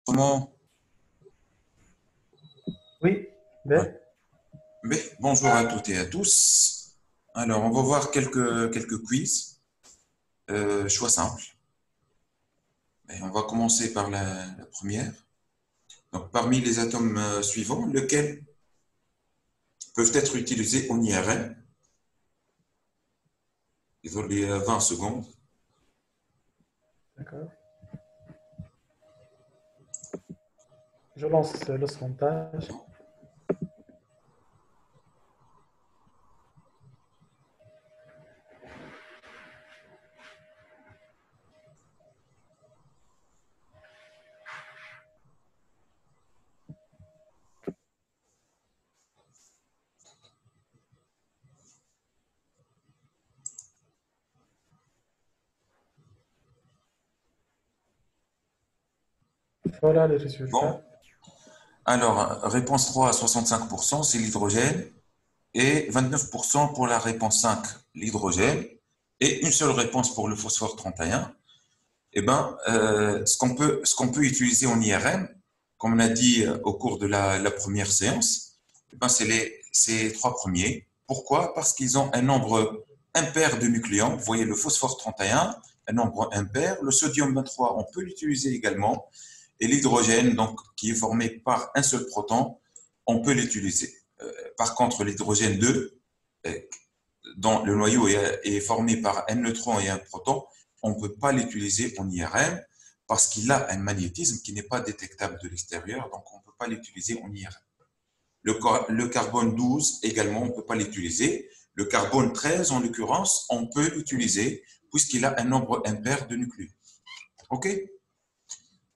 Comment? Oui, Ouais. ben, Mais bonjour à toutes et à tous. Alors, on va voir quelques quiz, choix simple. Et on va commencer par la première. Donc, parmi les atomes suivants, lesquels peuvent être utilisés en IRM? Ils ont les 20 secondes. d'accord. Je lance le sondage. Voilà les Bon, résultats. alors, réponse 3 à 65%, c'est l'hydrogène. Et 29% pour la réponse 5, l'hydrogène. Et une seule réponse pour le phosphore 31. Eh ben, ce qu'on peut utiliser en IRM, comme on a dit au cours de la première séance, eh ben, ces trois premiers. Pourquoi? Parce qu'ils ont un nombre impair de nucléons. Vous voyez le phosphore 31, un nombre impair. Le sodium 23, on peut l'utiliser également. Et l'hydrogène, donc, qui est formé par un seul proton, on peut l'utiliser. Par contre, l'hydrogène 2, euh, dont le noyau est formé par un neutron et un proton, on ne peut pas l'utiliser en IRM parce qu'il a un magnétisme qui n'est pas détectable de l'extérieur, donc on ne peut pas l'utiliser en IRM. Le carbone 12 également, on ne peut pas l'utiliser. Le carbone 13, en l'occurrence, on peut l'utiliser puisqu'il a un nombre impair de nucléons. OK?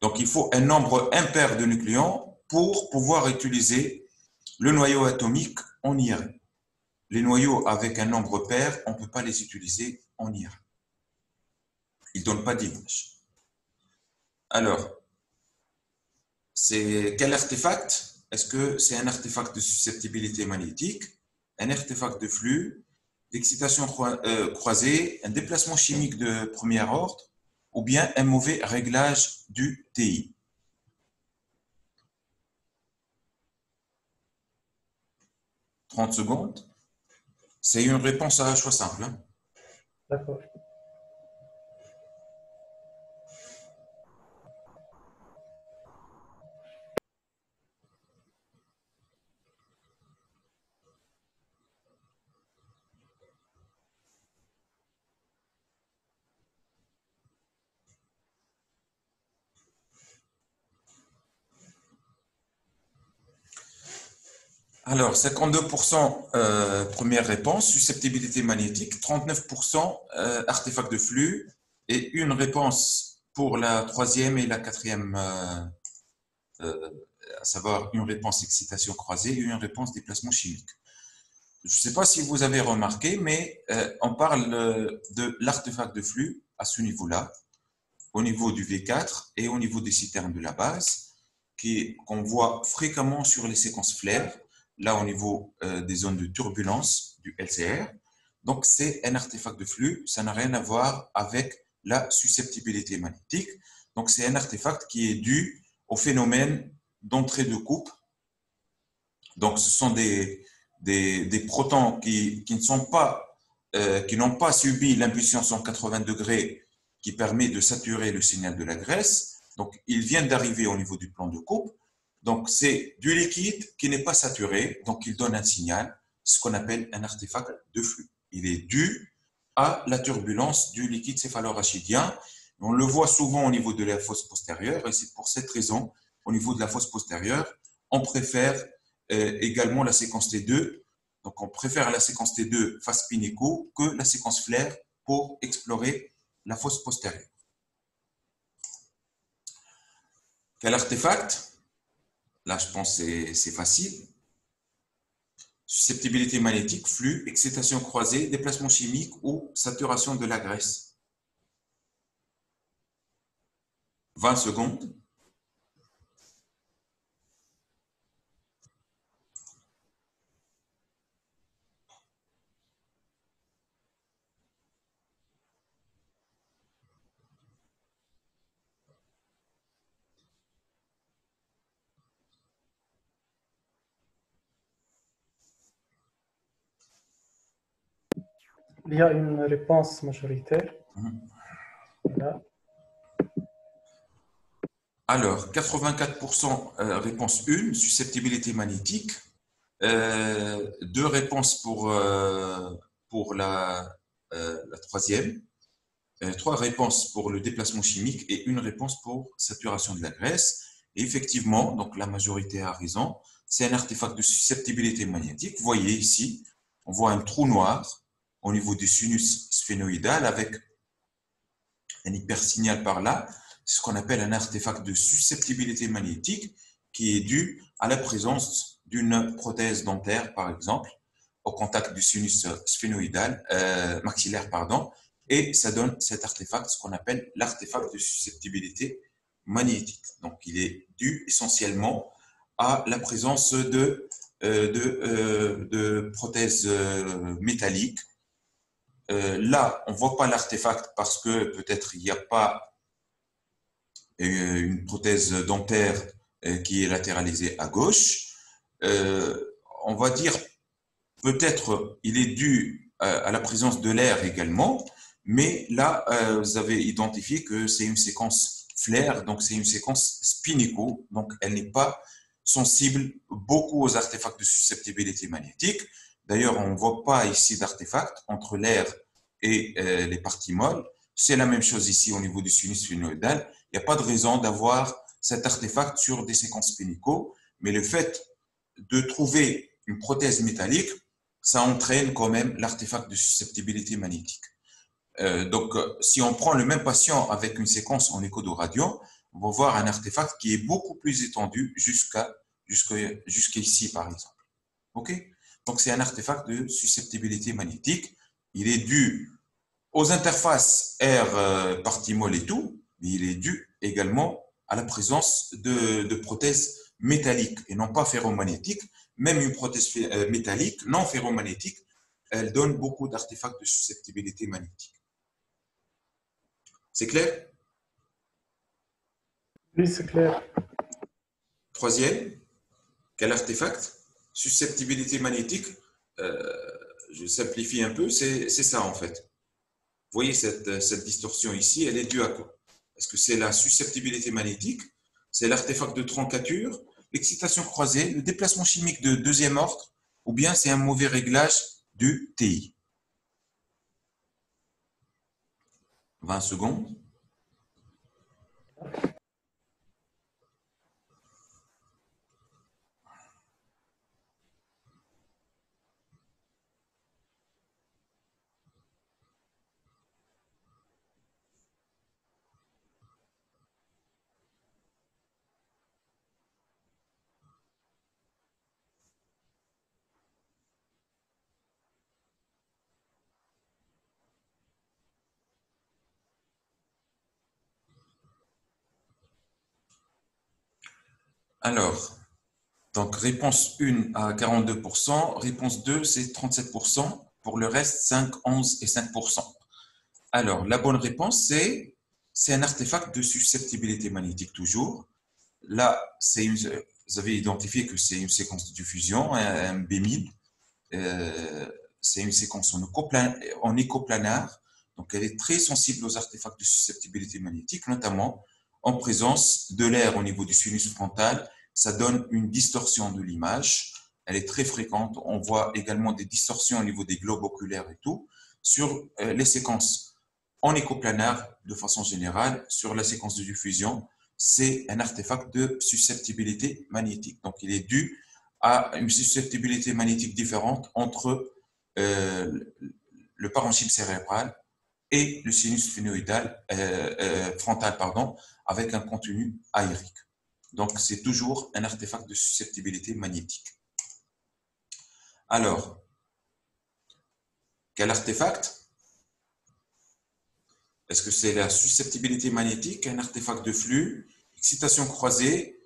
Donc il faut un nombre impair de nucléons pour pouvoir utiliser le noyau atomique en IRM. Les noyaux avec un nombre pair, on ne peut pas les utiliser en IRM. Ils ne donnent pas d'image. Alors, c'est quel artefact? Est-ce que c'est un artefact de susceptibilité magnétique, un artefact de flux, d'excitation croisée, un déplacement chimique de premier ordre, ou bien un mauvais réglage du TI? 30 secondes. C'est une réponse à choix simple, hein. D'accord. Alors, 52% première réponse, susceptibilité magnétique, 39% artefact de flux, et une réponse pour la troisième et la quatrième, euh, à savoir une réponse excitation croisée et une réponse déplacement chimique. Je ne sais pas si vous avez remarqué, mais on parle de l'artefact de flux à ce niveau-là, au niveau du V4 et au niveau des citernes de la base, qu'on voit fréquemment sur les séquences flares, là au niveau des zones de turbulence du LCR. Donc c'est un artefact de flux, ça n'a rien à voir avec la susceptibilité magnétique. Donc c'est un artefact qui est dû au phénomène d'entrée de coupe. Donc ce sont des protons qui ne sont pas, qui n'ont pas subi l'impulsion 180 degrés qui permet de saturer le signal de la graisse. Donc, ils viennent d'arriver au niveau du plan de coupe. Donc, c'est du liquide qui n'est pas saturé. Donc, il donne un signal, ce qu'on appelle un artefact de flux. Il est dû à la turbulence du liquide céphalorachidien. On le voit souvent au niveau de la fosse postérieure et c'est pour cette raison, au niveau de la fosse postérieure, on préfère également la séquence T2. Donc, on préfère la séquence T2 face Pineco que la séquence Flair pour explorer la fosse postérieure. Quel artefact? Là, je pense que c'est facile. Susceptibilité magnétique, flux, excitation croisée, déplacement chimique ou saturation de la graisse. 20 secondes. Il y a une réponse majoritaire. Voilà. Alors, 84% réponse 1, susceptibilité magnétique. Deux réponses pour la troisième. Trois réponses pour le déplacement chimique et une réponse pour saturation de la graisse. Et effectivement, donc la majorité a raison. C'est un artefact de susceptibilité magnétique. Vous voyez ici, on voit un trou noir au niveau du sinus sphénoïdal avec un hypersignal par là. C'est ce qu'on appelle un artefact de susceptibilité magnétique qui est dû à la présence d'une prothèse dentaire, par exemple, au contact du sinus sphénoïdal, maxillaire, pardon, et ça donne cet artefact, ce qu'on appelle l'artefact de susceptibilité magnétique. Donc, il est dû essentiellement à la présence de prothèses métalliques. Là, on ne voit pas l'artefact parce que peut-être il n'y a pas une prothèse dentaire qui est latéralisée à gauche. On va dire peut-être il est dû à la présence de l'air également, mais là, vous avez identifié que c'est une séquence flair, donc c'est une séquence spinico, donc elle n'est pas sensible beaucoup aux artefacts de susceptibilité magnétique. D'ailleurs, on ne voit pas ici d'artefact entre l'air et les parties molles. C'est la même chose ici au niveau du sinus sphénoïdal. Il n'y a pas de raison d'avoir cet artefact sur des séquences spinico, mais le fait de trouver une prothèse métallique, ça entraîne quand même l'artefact de susceptibilité magnétique. Donc, si on prend le même patient avec une séquence en écho de radio, on va voir un artefact qui est beaucoup plus étendu jusqu'ici, par exemple. OK? Donc, c'est un artefact de susceptibilité magnétique. Il est dû aux interfaces air, partie molle et tout, mais il est dû également à la présence de prothèses métalliques et non pas ferromagnétiques. Même une prothèse métallique, non ferromagnétique, elle donne beaucoup d'artefacts de susceptibilité magnétique. C'est clair? Oui, c'est clair. Troisième, quel artefact? Susceptibilité magnétique. Euh, je simplifie un peu, c'est ça en fait. Vous voyez cette distorsion ici, elle est due à quoi? Est-ce que c'est la susceptibilité magnétique? C'est l'artefact de troncature, l'excitation croisée, le déplacement chimique de deuxième ordre, ou bien c'est un mauvais réglage du TI? 20 secondes. Alors, donc réponse 1 à 42%, réponse 2 c'est 37%, pour le reste 5, 11 et 5%. Alors, la bonne réponse c'est un artefact de susceptibilité magnétique toujours. Là, vous avez identifié que c'est une séquence de diffusion, un B1000. C'est une séquence en écoplanar. Donc, elle est très sensible aux artefacts de susceptibilité magnétique, notamment en présence de l'air au niveau du sinus frontal. Ça donne une distorsion de l'image. Elle est très fréquente. On voit également des distorsions au niveau des globes oculaires et tout. Sur les séquences en écoplanar, de façon générale, sur la séquence de diffusion, c'est un artefact de susceptibilité magnétique. Donc, il est dû à une susceptibilité magnétique différente entre le parenchyme cérébral et le sinus sphénoïdal frontal, pardon, avec un contenu aérique. Donc, c'est toujours un artefact de susceptibilité magnétique. Alors, quel artefact? Est-ce que c'est la susceptibilité magnétique, un artefact de flux, excitation croisée,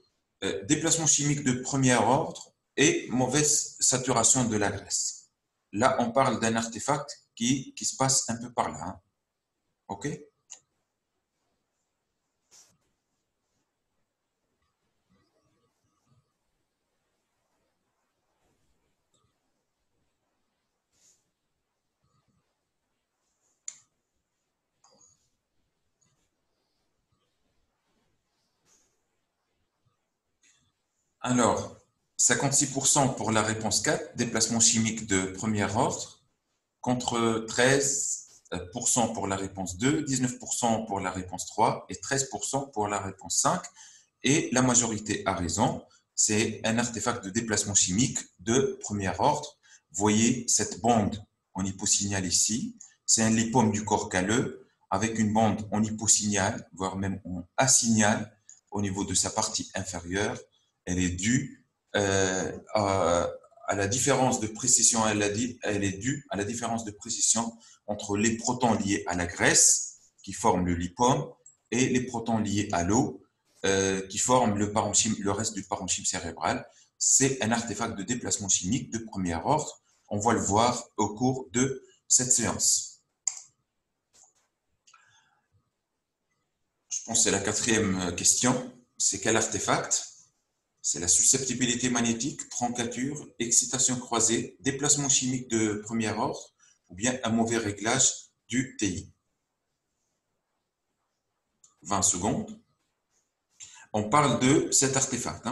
déplacement chimique de premier ordre et mauvaise saturation de la graisse? Là, on parle d'un artefact qui se passe un peu par là. Hein. OK? Alors, 56% pour la réponse 4, déplacement chimique de premier ordre, contre 13% pour la réponse 2, 19% pour la réponse 3 et 13% pour la réponse 5. Et la majorité a raison, c'est un artefact de déplacement chimique de premier ordre. Vous voyez cette bande en hyposignal ici, c'est un lipome du corps calleux avec une bande en hyposignal, voire même en asignal au niveau de sa partie inférieure. Elle est due à la différence de précision, elle est due à la différence de précision entre les protons liés à la graisse qui forment le lipome et les protons liés à l'eau qui forment le reste du parenchyme cérébral. C'est un artefact de déplacement chimique de premier ordre. On va le voir au cours de cette séance. Je pense que c'est la quatrième question. C'est quel artefact? C'est la susceptibilité magnétique, troncature, excitation croisée, déplacement chimique de premier ordre ou bien un mauvais réglage du TI. 20 secondes. On parle de cet artefact.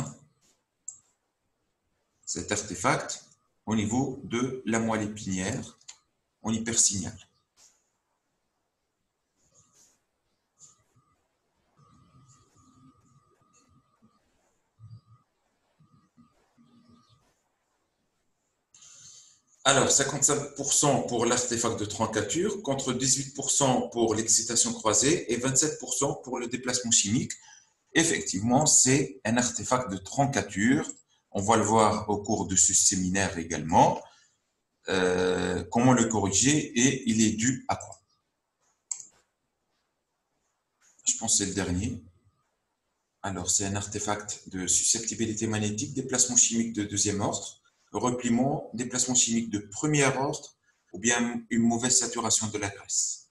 Cet artefact au niveau de la moelle épinière en hypersignal. Alors, 55% pour l'artefact de troncature, contre 18% pour l'excitation croisée et 27% pour le déplacement chimique. Effectivement, c'est un artefact de troncature. On va le voir au cours de ce séminaire également. Comment le corriger et il est dû à quoi? Je pense que c'est le dernier. Alors, c'est un artefact de susceptibilité magnétique, déplacement chimique de deuxième ordre, repliement, déplacement chimique de premier ordre ou bien une mauvaise saturation de la graisse.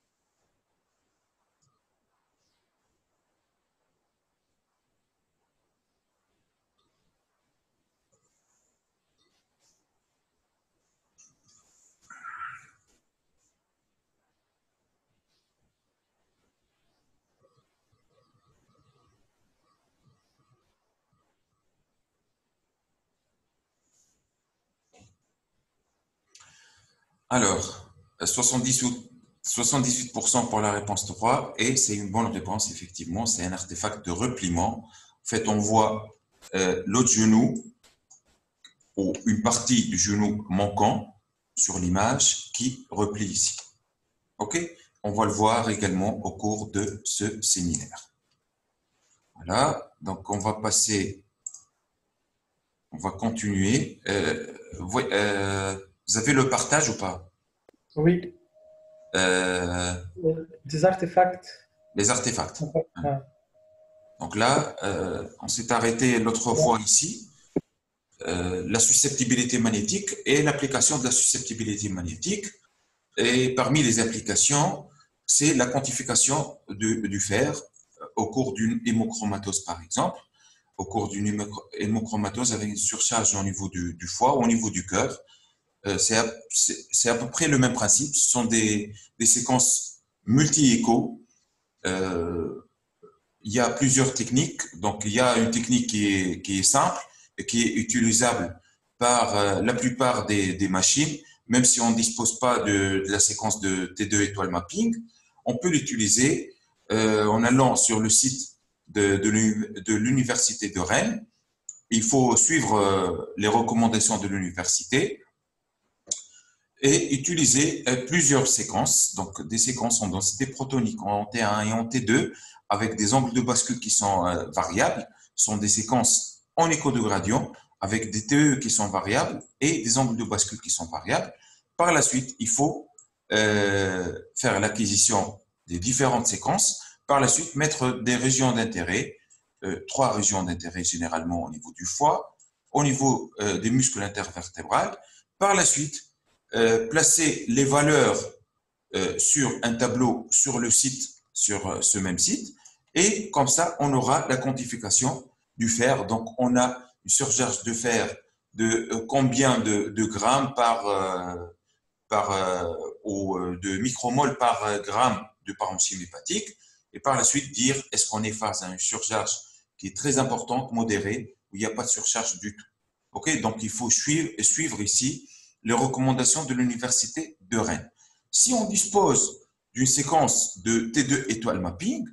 Alors, 78% pour la réponse 3 et c'est une bonne réponse, effectivement. C'est un artefact de repliement. En fait, on voit l'autre genou ou une partie du genou manquant sur l'image qui replie ici. OK? On va le voir également au cours de ce séminaire. Voilà, donc on va passer, on va continuer. Vous avez le partage ou pas? Oui. Des artefacts. Les artefacts. Ouais. Donc là, on s'est arrêté l'autre fois ici. La susceptibilité magnétique et l'application de la susceptibilité magnétique. Et parmi les applications, c'est la quantification du fer au cours d'une hémochromatose, par exemple. Au cours d'une hémochromatose avec une surcharge au niveau du foie ou au niveau du cœur. C'est à peu près le même principe. Ce sont des séquences multi-échos. Il y a plusieurs techniques. Donc, il y a une technique qui est simple et qui est utilisable par la plupart des machines, même si on ne dispose pas de la séquence de T2 étoile mapping. On peut l'utiliser en allant sur le site de l'Université de Rennes. Il faut suivre les recommandations de l'université et utiliser plusieurs séquences, donc des séquences en densité protonique en T1 et en T2 avec des angles de bascule qui sont variables, sont des séquences en écho de gradient avec des TE qui sont variables et des angles de bascule qui sont variables. Par la suite, il faut faire l'acquisition des différentes séquences. Par la suite, mettre des régions d'intérêt, 3 régions d'intérêt généralement au niveau du foie, au niveau des muscles intervertébrales. Par la suite, placer les valeurs sur un tableau sur le site, sur ce même site, et comme ça, on aura la quantification du fer. Donc, on a une surcharge de fer de combien de grammes ou de micromoles par gramme de parenchyme hépatique, et par la suite dire est-ce qu'on est face à une surcharge qui est très importante, modérée, où il n'y a pas de surcharge du tout. Ok, donc il faut suivre ici les recommandations de l'Université de Rennes. Si on dispose d'une séquence de T2 étoile mapping,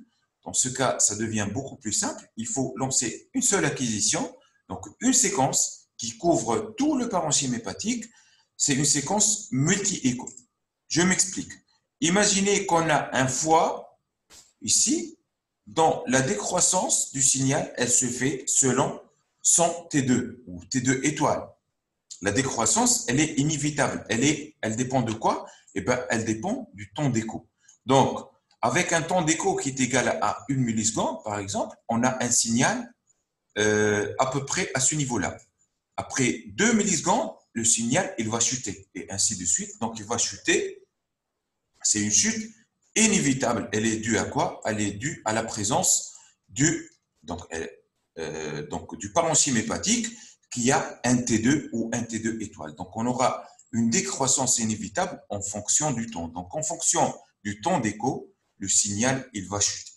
dans ce cas, ça devient beaucoup plus simple. Il faut lancer une seule acquisition, donc une séquence qui couvre tout le parenchyme hépatique. C'est une séquence multi-écho. Je m'explique. Imaginez qu'on a un foie ici, dont la décroissance du signal, elle se fait selon son T2 ou T2 étoile. La décroissance, elle est inévitable. Elle dépend de quoi? Eh bien, elle dépend du temps d'écho. Donc, avec un temps d'écho qui est égal à 1 milliseconde, par exemple, on a un signal à peu près à ce niveau-là. Après 2 millisecondes, le signal, il va chuter, et ainsi de suite. Donc, il va chuter. C'est une chute inévitable. Elle est due à quoi? Elle est due à la présence du parenchyme hépatique qui a un T2 ou un T2 étoile. Donc, on aura une décroissance inévitable en fonction du temps. Donc, en fonction du temps d'écho, le signal, il va chuter.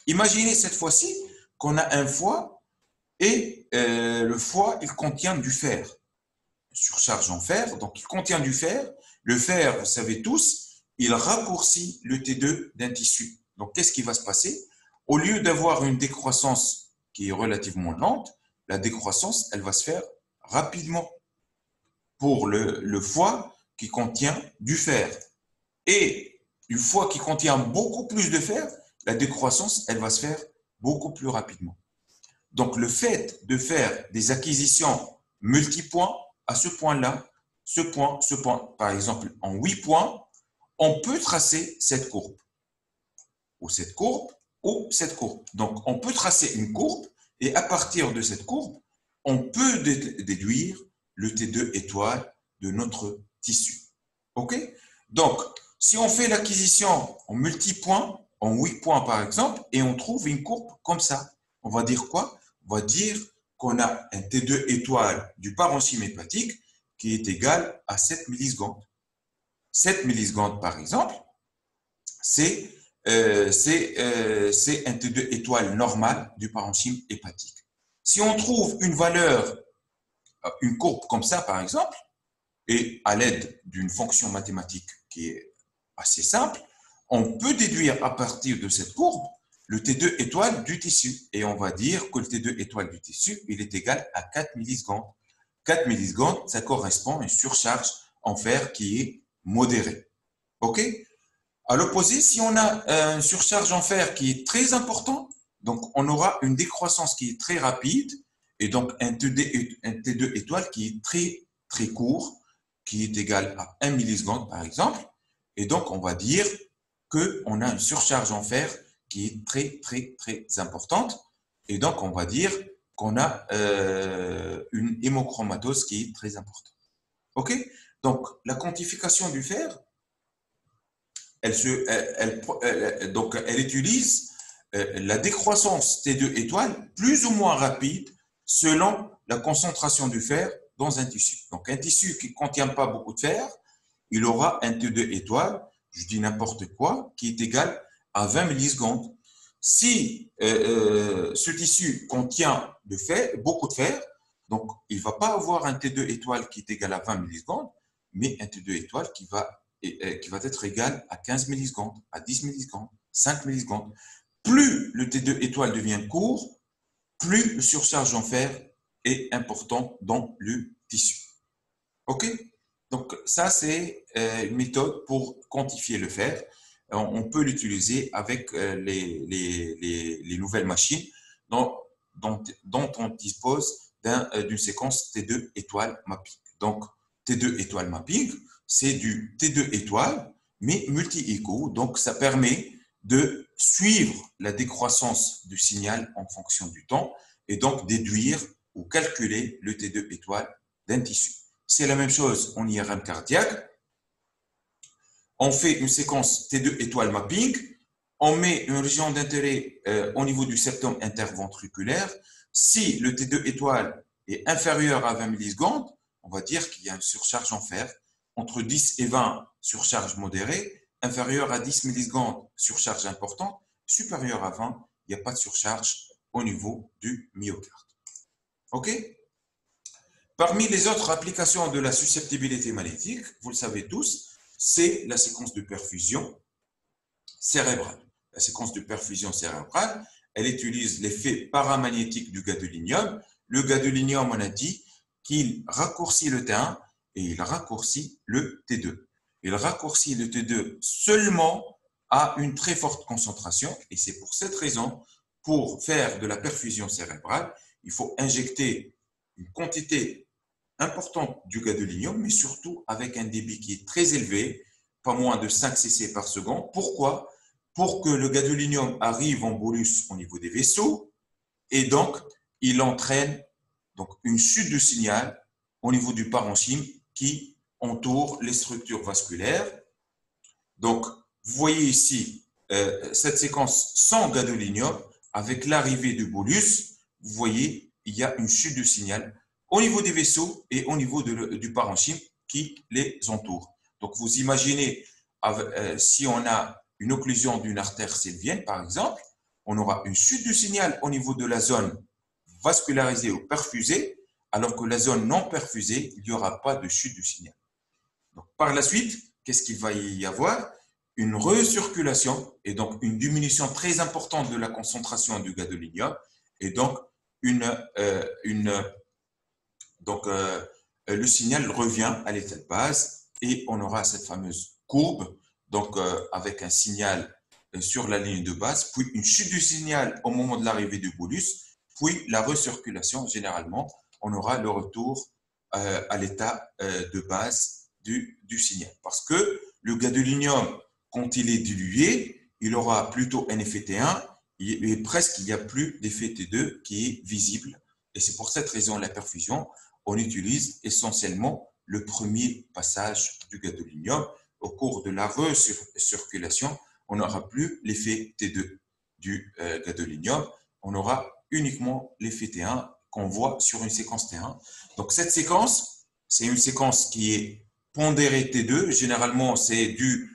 Imaginez cette fois-ci qu'on a un foie et le foie, il contient du fer. Surcharge en fer, donc il contient du fer. Le fer, vous savez tous, il raccourcit le T2 d'un tissu. Donc, qu'est-ce qui va se passer? Au lieu d'avoir une décroissance qui est relativement lente, la décroissance, elle va se faire rapidement pour le foie qui contient du fer. Et du foie qui contient beaucoup plus de fer, la décroissance, elle va se faire beaucoup plus rapidement. Donc, le fait de faire des acquisitions multipoints à ce point-là, ce point, par exemple, en 8 points, on peut tracer cette courbe, ou cette courbe, ou cette courbe. Donc, on peut tracer une courbe, et à partir de cette courbe, on peut déduire le T2 étoile de notre tissu. OK? Donc, si on fait l'acquisition en multipoints, en 8 points par exemple, et on trouve une courbe comme ça, on va dire quoi? On va dire qu'on a un T2 étoile du parenchyme hépatique qui est égal à 7 millisecondes. 7 millisecondes, par exemple, c'est un T2 étoile normal du parenchyme hépatique. Si on trouve une valeur, une courbe comme ça, par exemple, et à l'aide d'une fonction mathématique qui est assez simple, on peut déduire à partir de cette courbe le T2 étoile du tissu. Et on va dire que le T2 étoile du tissu, il est égal à 4 millisecondes. 4 millisecondes, ça correspond à une surcharge en fer qui est modérée. OK? À l'opposé, si on a une surcharge en fer qui est très importante, donc on aura une décroissance qui est très rapide et donc un T2 étoile qui est très, très court, qui est égal à 1 milliseconde par exemple. Et donc, on va dire qu'on a une surcharge en fer qui est très, très, très importante. Et donc, on va dire qu'on a une hémochromatose qui est très importante. OK? Donc, la quantification du fer, elle utilise la décroissance T2 étoile plus ou moins rapide selon la concentration du fer dans un tissu. Donc, un tissu qui ne contient pas beaucoup de fer, il aura un T2 étoile, je dis n'importe quoi, qui est égal à 20 millisecondes. Si ce tissu contient beaucoup de fer, donc il ne va pas avoir un T2 étoile qui est égal à 20 millisecondes, mais un T2 étoile qui va être égal à 15 millisecondes, à 10 millisecondes, 5 millisecondes. Plus le T2 étoile devient court, plus le surcharge en fer est important dans le tissu. OK? Donc, ça, c'est une méthode pour quantifier le fer. On peut l'utiliser avec les nouvelles machines dont on dispose d'une séquence T2 étoile mapping. Donc, T2 étoile mapping, c'est du T2 étoile, mais multi-écho. Donc, ça permet de suivre la décroissance du signal en fonction du temps et donc déduire ou calculer le T2 étoile d'un tissu. C'est la même chose en IRM cardiaque. On fait une séquence T2 étoile mapping, on met une région d'intérêt au niveau du septum interventriculaire. Si le T2 étoile est inférieur à 20 millisecondes, on va dire qu'il y a une surcharge en fer. Entre 10 et 20, surcharge modérée. Inférieur à 10 millisecondes, surcharge importante. Supérieur à 20, il n'y a pas de surcharge au niveau du myocarde. OK? Parmi les autres applications de la susceptibilité magnétique, vous le savez tous, c'est la séquence de perfusion cérébrale. La séquence de perfusion cérébrale, elle utilise l'effet paramagnétique du gadolinium. Le gadolinium, on a dit qu'il raccourcit le T1 et il raccourcit le T2. Il raccourcit le T2 seulement à une très forte concentration et c'est pour cette raison, pour faire de la perfusion cérébrale, il faut injecter une quantité importante du gadolinium, mais surtout avec un débit qui est très élevé, pas moins de 5 cc par seconde. Pourquoi? Pour que le gadolinium arrive en bolus au niveau des vaisseaux et donc il entraîne donc une chute de signal au niveau du parenchyme qui entoure les structures vasculaires. Donc, vous voyez ici cette séquence sans gadolinium avec l'arrivée du bolus. Vous voyez, il y a une chute de signal au niveau des vaisseaux et au niveau du parenchyme qui les entoure. Donc, vous imaginez, si on a une occlusion d'une artère sylvienne, par exemple, on aura une chute du signal au niveau de la zone vascularisée ou perfusée, alors que la zone non perfusée, il n'y aura pas de chute du signal. Donc, par la suite, qu'est-ce qu'il va y avoir? Une recirculation et donc une diminution très importante de la concentration du gadolinium et donc le signal revient à l'état de base et on aura cette fameuse courbe donc avec un signal sur la ligne de base, puis une chute du signal au moment de l'arrivée du bolus, puis la recirculation. Généralement, on aura le retour à l'état de base du signal. Parce que le gadolinium, quand il est dilué, il aura plutôt un effet T1 et presque il n'y a plus d'effet T2 qui est visible. Et c'est pour cette raison, la perfusion, on utilise essentiellement le premier passage du gadolinium. Au cours de la recirculation, on n'aura plus l'effet T2 du gadolinium. On aura uniquement l'effet T1 qu'on voit sur une séquence T1. Donc, cette séquence, c'est une séquence qui est pondérée T2. Généralement, c'est de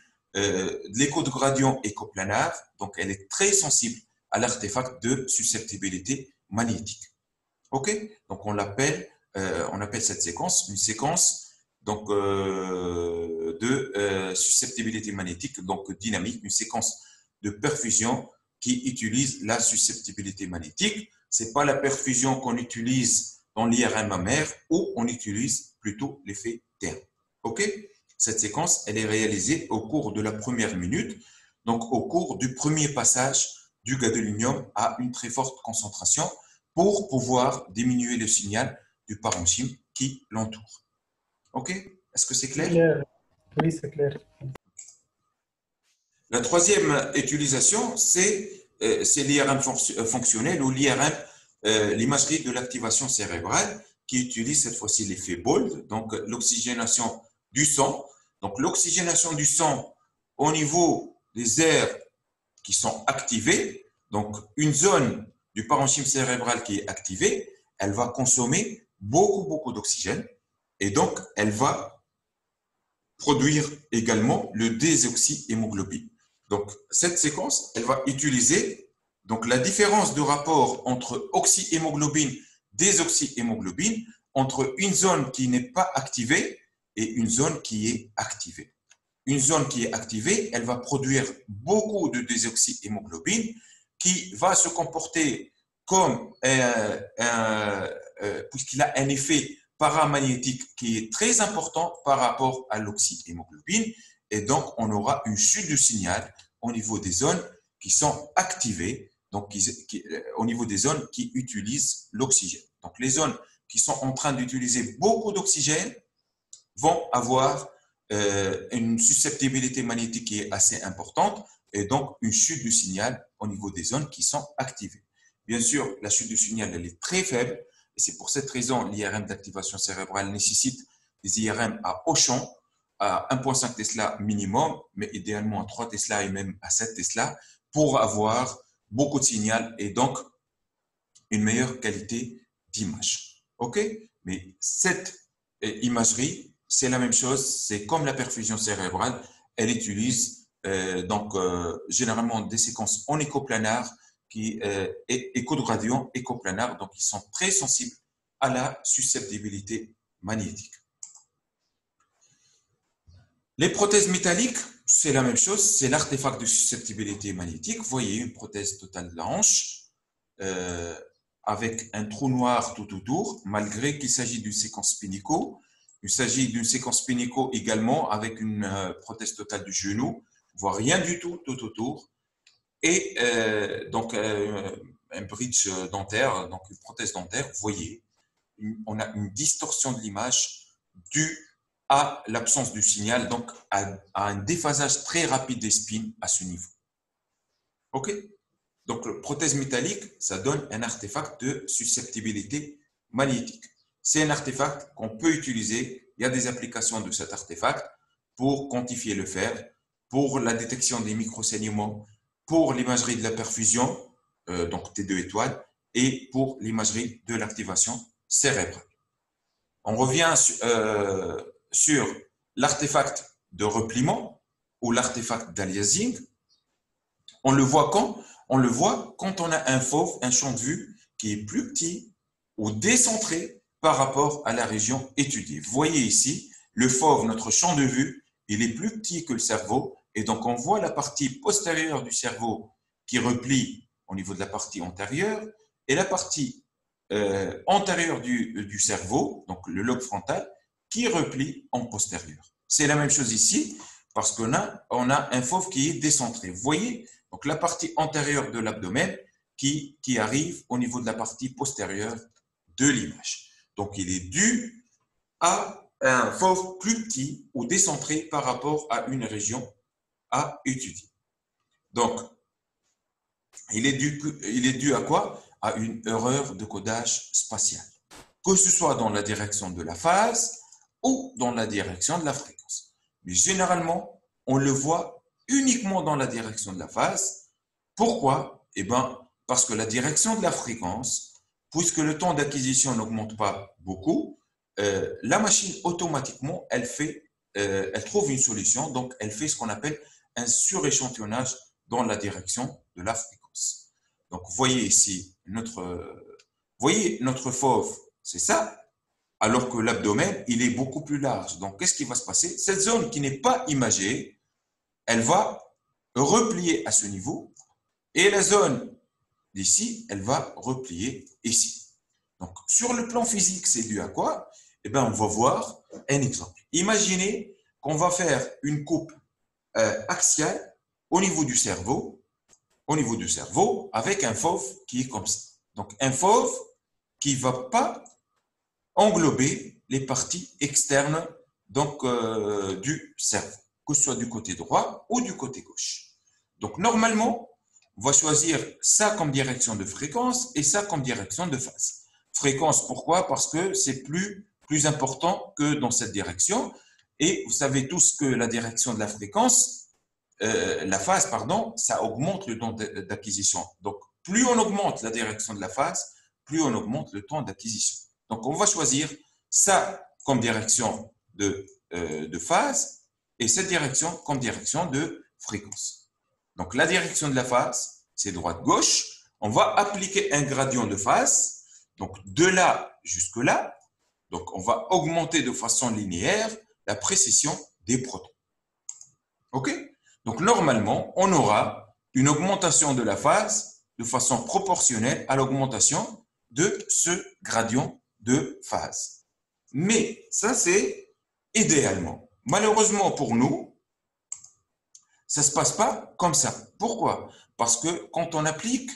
l'écho de gradient écoplanar. Donc, elle est très sensible à l'artefact de susceptibilité magnétique. OK? Donc, on appelle cette séquence une séquence donc, de susceptibilité magnétique, donc dynamique, une séquence de perfusion qui utilise la susceptibilité magnétique. Ce n'est pas la perfusion qu'on utilise dans l'IRM mammaire où on utilise plutôt l'effet T1. OK? Cette séquence, elle est réalisée au cours de la première minute, donc au cours du premier passage du gadolinium à une très forte concentration pour pouvoir diminuer le signal du parenchyme qui l'entoure. OK? Est-ce que c'est clair? Oui, c'est clair. La troisième utilisation, c'est l'IRM fonctionnel ou l'IRM, l'imagerie de l'activation cérébrale, qui utilise cette fois-ci l'effet BOLD, donc l'oxygénation du sang. Donc l'oxygénation du sang au niveau des aires qui sont activées, donc une zone du parenchyme cérébral qui est activée, elle va consommer beaucoup d'oxygène et donc elle va produire également le désoxyhémoglobine. Donc cette séquence, elle va utiliser donc la différence de rapport entre oxyhémoglobine, désoxyhémoglobine, entre une zone qui n'est pas activée et une zone qui est activée. Une zone qui est activée, elle va produire beaucoup de désoxyhémoglobine qui va se comporter comme puisqu'il a un effet paramagnétique qui est très important par rapport à l'oxyhémoglobine et donc on aura une chute du signal au niveau des zones qui sont activées, donc au niveau des zones qui utilisent l'oxygène. Donc les zones qui sont en train d'utiliser beaucoup d'oxygène vont avoir une susceptibilité magnétique qui est assez importante et donc une chute du signal au niveau des zones qui sont activées. Bien sûr, la chute du signal, elle est très faible et c'est pour cette raison l'IRM d'activation cérébrale nécessite des IRM à haut champ, à 1,5 Tesla minimum, mais idéalement à 3 Tesla et même à 7 Tesla pour avoir beaucoup de signal et donc une meilleure qualité d'image. OK? Mais cette imagerie, c'est la même chose, c'est comme la perfusion cérébrale, elle utilise généralement des séquences en écoplanar, écho de gradient écoplanar, donc ils sont très sensibles à la susceptibilité magnétique. Les prothèses métalliques, c'est la même chose, c'est l'artefact de susceptibilité magnétique. Vous voyez une prothèse totale de la hanche avec un trou noir tout autour, malgré qu'il s'agit d'une séquence spinico. Il s'agit d'une séquence spinico également avec une prothèse totale du genou. On ne voit rien du tout tout autour. Et donc un bridge dentaire, donc une prothèse dentaire, vous voyez, on a une distorsion de l'image due à l'absence du signal, donc à un déphasage très rapide des spines à ce niveau. OK? Donc, prothèse métallique, ça donne un artefact de susceptibilité magnétique. C'est un artefact qu'on peut utiliser. Il y a des applications de cet artefact pour quantifier le fer, pour la détection des microsaignements, pour l'imagerie de la perfusion, donc T2 étoiles, et pour l'imagerie de l'activation cérébrale. On revient sur l'artefact de repliement ou l'artefact d'aliasing. On le voit quand? On le voit quand on a un fauve, un champ de vue qui est plus petit ou décentré par rapport à la région étudiée. Vous voyez ici, le fauve, notre champ de vue, il est plus petit que le cerveau et donc on voit la partie postérieure du cerveau qui replie au niveau de la partie antérieure et la partie antérieure du cerveau, donc le lobe frontal, qui replie en postérieur. C'est la même chose ici parce qu'on a un fauve qui est décentré. Vous voyez? Donc, la partie antérieure de l'abdomen qui arrive au niveau de la partie postérieure de l'image. Donc, il est dû à un fauve plus petit ou décentré par rapport à une région à étudier. Donc, il est dû à quoi? À une erreur de codage spatial, que ce soit dans la direction de la phase ou dans la direction de la fréquence. Mais généralement, on le voit uniquement dans la direction de la phase. Pourquoi? Eh bien, parce que la direction de la fréquence, puisque le temps d'acquisition n'augmente pas beaucoup, la machine automatiquement, elle trouve une solution, donc elle fait ce qu'on appelle un suréchantillonnage dans la direction de la fréquence. Donc, vous voyez ici notre fauve, c'est ça, alors que l'abdomen, il est beaucoup plus large. Donc, qu'est-ce qui va se passer? Cette zone qui n'est pas imagée, elle va replier à ce niveau et la zone d'ici, elle va replier ici. Donc, sur le plan physique, c'est dû à quoi? Eh bien, on va voir un exemple. Imaginez qu'on va faire une coupe axiale au niveau du cerveau, avec un fauve qui est comme ça. Donc, un fauve qui ne va pas englober les parties externes donc, du cerveau, que ce soit du côté droit ou du côté gauche. Donc, normalement, on va choisir ça comme direction de fréquence et ça comme direction de phase. Fréquence, pourquoi? Parce que c'est plus important que dans cette direction. Et vous savez tous que la direction de la fréquence, la phase, pardon, ça augmente le temps d'acquisition. Donc, plus on augmente la direction de la phase, plus on augmente le temps d'acquisition. Donc, on va choisir ça comme direction de phase et cette direction comme direction de fréquence. Donc, la direction de la phase, c'est droite-gauche. On va appliquer un gradient de phase, donc de là jusque là. Donc, on va augmenter de façon linéaire la précision des protons. OK? Donc, normalement, on aura une augmentation de la phase de façon proportionnelle à l'augmentation de ce gradient de phase. Mais ça, c'est idéalement. Malheureusement pour nous, ça ne se passe pas comme ça. Pourquoi? Parce que quand on applique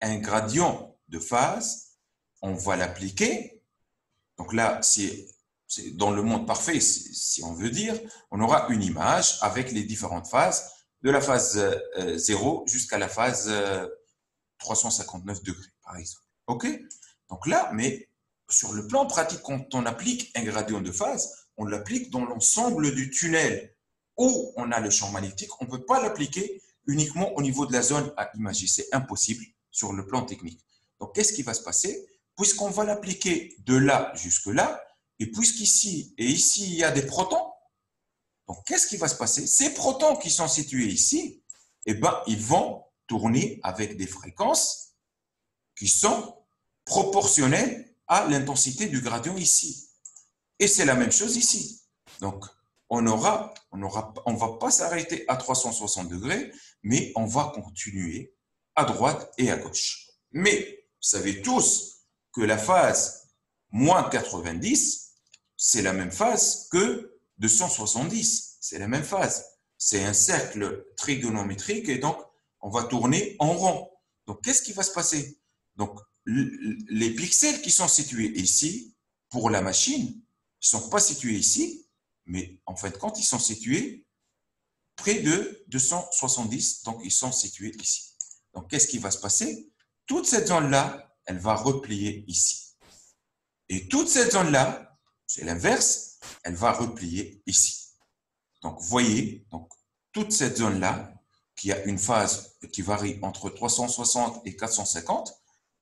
un gradient de phase, on va l'appliquer. Donc là, c'est dans le monde parfait, si on veut dire, on aura une image avec les différentes phases, de la phase 0 jusqu'à la phase 359 degrés, par exemple. OK? Donc là, mais sur le plan pratique, quand on applique un gradient de phase, on l'applique dans l'ensemble du tunnel où on a le champ magnétique. On ne peut pas l'appliquer uniquement au niveau de la zone à imager. C'est impossible sur le plan technique. Donc, qu'est-ce qui va se passer? Puisqu'on va l'appliquer de là jusque là, et puisqu'ici et ici, il y a des protons, donc qu'est-ce qui va se passer? Ces protons qui sont situés ici, eh ben, ils vont tourner avec des fréquences qui sont proportionnelles à l'intensité du gradient ici. Et c'est la même chose ici. Donc, on va pas s'arrêter à 360 degrés, mais on va continuer à droite et à gauche. Mais vous savez tous que la phase moins 90, c'est la même phase que 270. C'est la même phase. C'est un cercle trigonométrique et donc on va tourner en rond. Donc, qu'est-ce qui va se passer? Donc, les pixels qui sont situés ici, pour la machine, ne sont pas situés ici, mais en fin de compte, ils sont situés près de 270, donc ils sont situés ici. Donc, qu'est-ce qui va se passer? Toute cette zone-là, elle va replier ici. Et toute cette zone-là, c'est l'inverse, elle va replier ici. Donc, vous voyez, donc, toute cette zone-là, qui a une phase qui varie entre 360 et 450,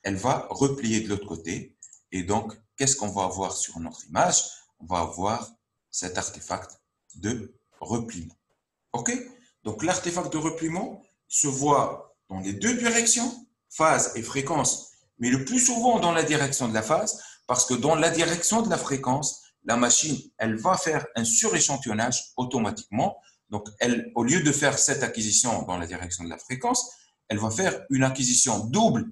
elle va replier de l'autre côté. Et donc, qu'est-ce qu'on va avoir sur notre image? On va avoir cet artefact de repliement. OK? Donc, l'artefact de repliement se voit dans les deux directions, phase et fréquence, mais le plus souvent dans la direction de la phase, parce que dans la direction de la fréquence, la machine, elle va faire un suréchantillonnage automatiquement. Donc, elle, au lieu de faire cette acquisition dans la direction de la fréquence, elle va faire une acquisition double,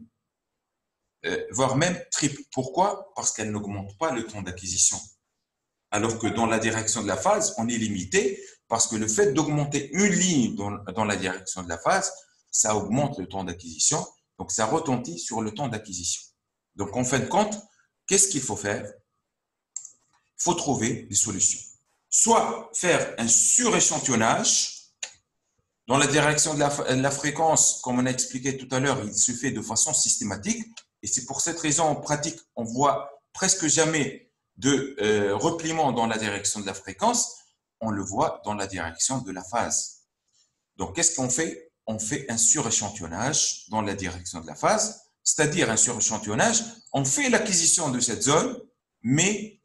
voire même triple. Pourquoi? Parce qu'elle n'augmente pas le temps d'acquisition. Alors que dans la direction de la phase, on est limité parce que le fait d'augmenter une ligne dans la direction de la phase, ça augmente le temps d'acquisition. Donc, ça retentit sur le temps d'acquisition. Donc, en fin de compte, qu'est-ce qu'il faut faire? Il faut trouver des solutions. Soit faire un suréchantillonnage dans la direction de la fréquence, comme on a expliqué tout à l'heure, il se fait de façon systématique. Et c'est pour cette raison, en pratique, on voit presque jamais de repliement dans la direction de la fréquence. On le voit dans la direction de la phase. Donc, qu'est-ce qu'on fait? On fait un suréchantillonnage dans la direction de la phase, c'est-à-dire un suréchantillonnage. On fait l'acquisition de cette zone, mais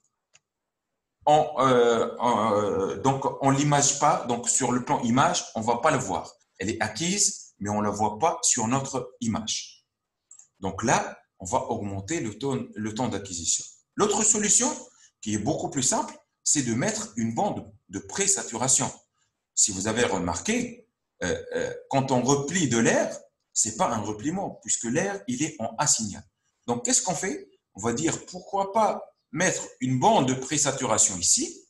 donc on l'image pas, donc sur le plan image, on ne va pas le voir. Elle est acquise, mais on ne la voit pas sur notre image. Donc là, on va augmenter le temps d'acquisition. L'autre solution, qui est beaucoup plus simple, c'est de mettre une bande de pré-saturation. Si vous avez remarqué, quand on replie de l'air, ce n'est pas un repliement, puisque l'air, il est en asygnal. Donc, qu'est-ce qu'on fait? On va dire, pourquoi pas mettre une bande de pré-saturation ici,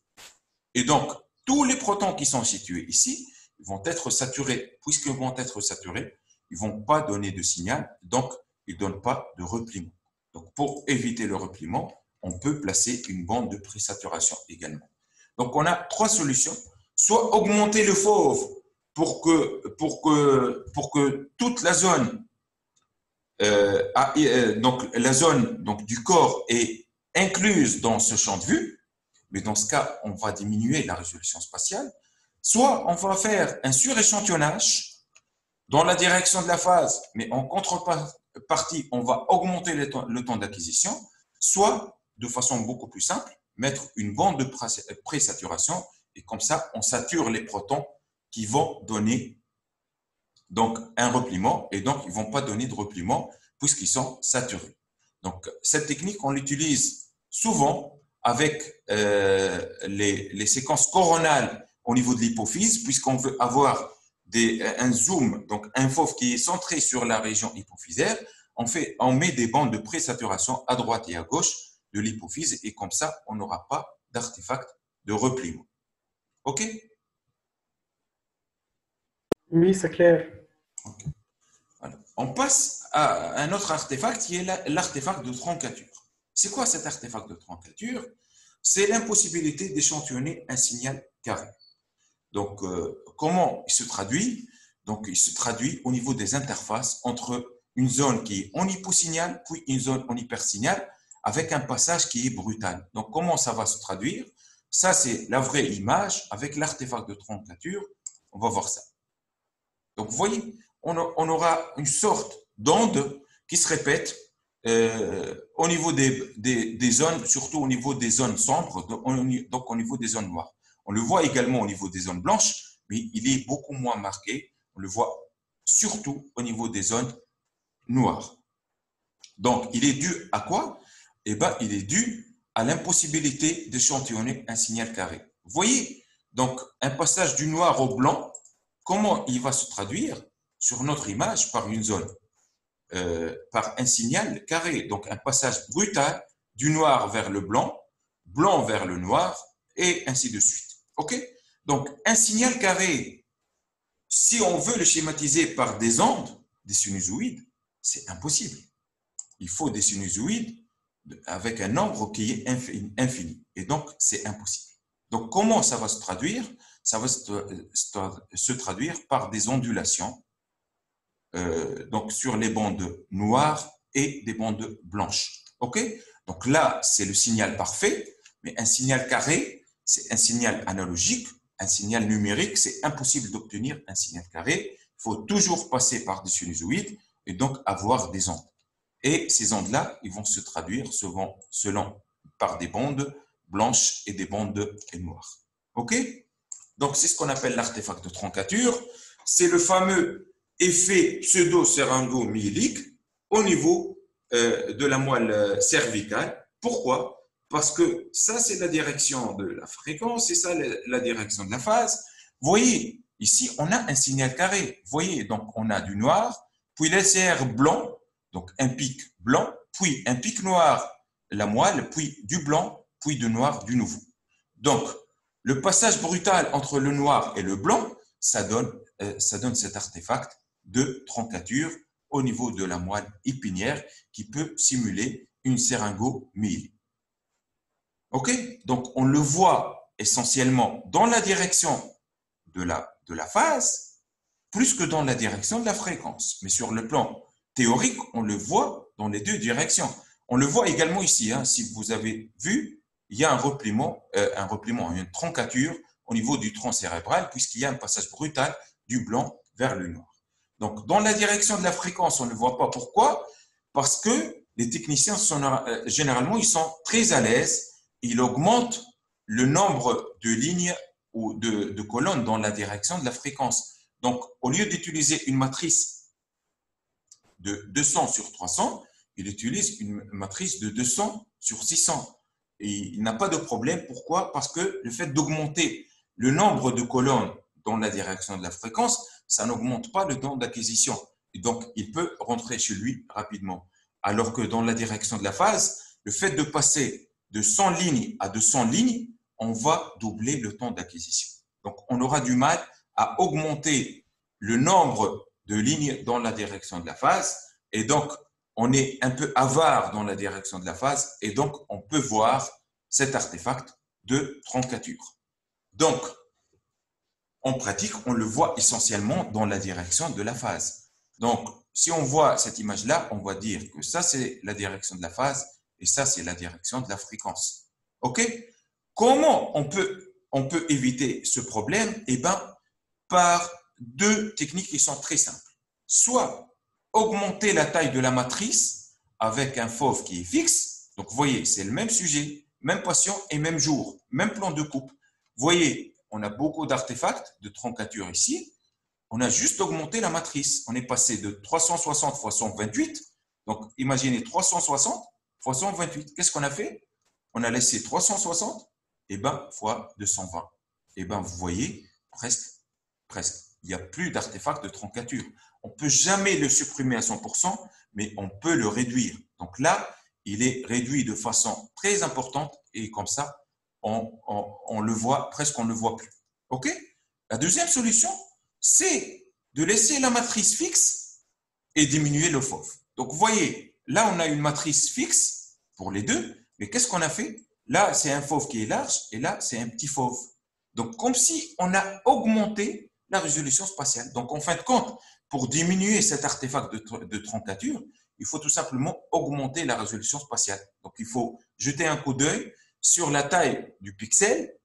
et donc, tous les protons qui sont situés ici vont être saturés. Puisqu'ils vont être saturés, ils ne vont pas donner de signal, donc ils ne donnent pas de repliement. Donc, pour éviter le repliement, on peut placer une bande de pré-saturation également. Donc, on a trois solutions. Soit augmenter le fauve pour que toute la zone, donc la zone donc, du corps est incluse dans ce champ de vue, mais dans ce cas, on va diminuer la résolution spatiale. Soit on va faire un suréchantillonnage dans la direction de la phase, mais en contrepartie, on va augmenter le temps d'acquisition, soit, de façon beaucoup plus simple, mettre une bande de pré-saturation, et comme ça, on sature les protons qui vont donner donc un repliement, et donc ils ne vont pas donner de repliement puisqu'ils sont saturés. Donc, cette technique, on l'utilise souvent avec les séquences coronales au niveau de l'hypophyse, puisqu'on veut avoir un zoom, donc un fauve qui est centré sur la région hypophysaire. On met des bandes de pré-saturation à droite et à gauche de l'hypophyse, et comme ça, on n'aura pas d'artefact de repliement. OK? Oui, c'est clair. Okay. Alors, on passe à un autre artefact qui est l'artefact de troncature. C'est quoi cet artefact de troncature? C'est l'impossibilité d'échantillonner un signal carré. Donc, comment il se traduit? Donc, il se traduit au niveau des interfaces entre une zone qui est en hyposignal, puis une zone en hypersignal, avec un passage qui est brutal. Donc, comment ça va se traduire? Ça, c'est la vraie image avec l'artefact de troncature. On va voir ça. Donc, vous voyez, on aura une sorte d'onde qui se répète au niveau des zones, surtout au niveau des zones sombres, donc au niveau des zones noires. On le voit également au niveau des zones blanches, mais il est beaucoup moins marqué. On le voit surtout au niveau des zones noires. Donc, il est dû à quoi? eh ben, il est dû à l'impossibilité d'échantillonner un signal carré. Vous voyez, donc un passage du noir au blanc, comment il va se traduire sur notre image par une zone, par un signal carré. Donc un passage brutal du noir vers le blanc, blanc vers le noir, et ainsi de suite. OK? Donc un signal carré, si on veut le schématiser par des ondes, des sinusoïdes, c'est impossible. Il faut des sinusoïdes avec un nombre qui est infini. Et donc, c'est impossible. Donc, comment ça va se traduire? Ça va se traduire par des ondulations, donc sur les bandes noires et des bandes blanches. OK? Donc là, c'est le signal parfait, mais un signal carré, c'est un signal analogique, un signal numérique, c'est impossible d'obtenir un signal carré. Il faut toujours passer par des sinusoïdes et donc avoir des ondes. Et ces ondes-là, ils vont se traduire selon par des bandes blanches et des bandes noires. OK? Donc, c'est ce qu'on appelle l'artefact de troncature. C'est le fameux effet pseudo-cérango-myélique au niveau de la moelle cervicale. Pourquoi? Parce que ça, c'est la direction de la fréquence et ça, la direction de la phase. Vous voyez, ici, on a un signal carré. Vous voyez, donc on a du noir, puis l'SR blanc, donc un pic blanc, puis un pic noir, la moelle, puis du blanc, puis du noir, du nouveau. Donc, le passage brutal entre le noir et le blanc, ça donne cet artefact de troncature au niveau de la moelle épinière qui peut simuler une syringomyélie. OK? Donc, on le voit essentiellement dans la direction de la phase, plus que dans la direction de la fréquence. Mais sur le plan théorique, on le voit dans les deux directions. On le voit également ici. Hein, si vous avez vu, il y a un repliement, une troncature au niveau du tronc cérébral, puisqu'il y a un passage brutal du blanc vers le noir. Donc, dans la direction de la fréquence, on ne voit pas. Pourquoi? Parce que les techniciens, généralement, ils sont très à l'aise. Ils augmentent le nombre de lignes ou de colonnes dans la direction de la fréquence. Donc, au lieu d'utiliser une matrice de 200 sur 300, il utilise une matrice de 200 sur 600. Et il n'a pas de problème. Pourquoi? Parce que le fait d'augmenter le nombre de colonnes dans la direction de la fréquence, ça n'augmente pas le temps d'acquisition. Et donc, il peut rentrer chez lui rapidement. Alors que dans la direction de la phase, le fait de passer de 100 lignes à 200 lignes, on va doubler le temps d'acquisition. Donc, on aura du mal à augmenter le nombre de lignes dans la direction de la phase. Et donc, on est un peu avare dans la direction de la phase. Et donc, on peut voir cet artefact de troncature. Donc, en pratique, on le voit essentiellement dans la direction de la phase. Donc, si on voit cette image-là, on va dire que ça, c'est la direction de la phase et ça, c'est la direction de la fréquence. OK? Comment on peut éviter ce problème? Eh bien, par deux techniques qui sont très simples. Soit augmenter la taille de la matrice avec un fauve qui est fixe. Donc, vous voyez, c'est le même sujet, même patient et même jour, même plan de coupe. Vous voyez, on a beaucoup d'artefacts de troncature ici. On a juste augmenté la matrice. On est passé de 360 fois 128. Donc, imaginez 360 fois 128. Qu'est-ce qu'on a fait? On a laissé 360 fois 220. Vous voyez, presque, il n'y a plus d'artefacts de troncature. On ne peut jamais le supprimer à 100%, mais on peut le réduire. Donc là, il est réduit de façon très importante et comme ça, on le voit, presque on ne le voit plus. OK? La deuxième solution, c'est de laisser la matrice fixe et diminuer le fauve. Donc, vous voyez, là, on a une matrice fixe pour les deux, mais qu'est-ce qu'on a fait? Là, c'est un fauve qui est large et là, c'est un petit fauve. Donc, comme si on a augmenté la résolution spatiale. Donc, en fin de compte, pour diminuer cet artefact de troncature, il faut tout simplement augmenter la résolution spatiale. Donc, il faut jeter un coup d'œil sur la taille du pixel.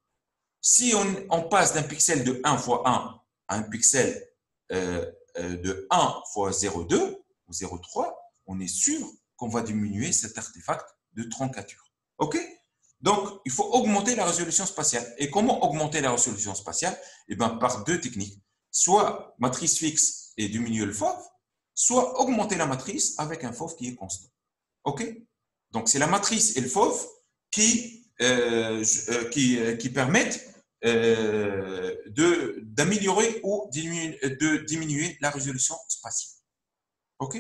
Si on passe d'un pixel de 1 fois 1 à un pixel de 1 fois 0,2 ou 0,3, on est sûr qu'on va diminuer cet artefact de troncature. OK? Donc, il faut augmenter la résolution spatiale. Et comment augmenter la résolution spatiale? Eh bien, par deux techniques. Soit matrice fixe et diminuer le fauve, soit augmenter la matrice avec un fauve qui est constant. OK? Donc, c'est la matrice et le fauve qui permettent d'améliorer ou de diminuer la résolution spatiale. OK?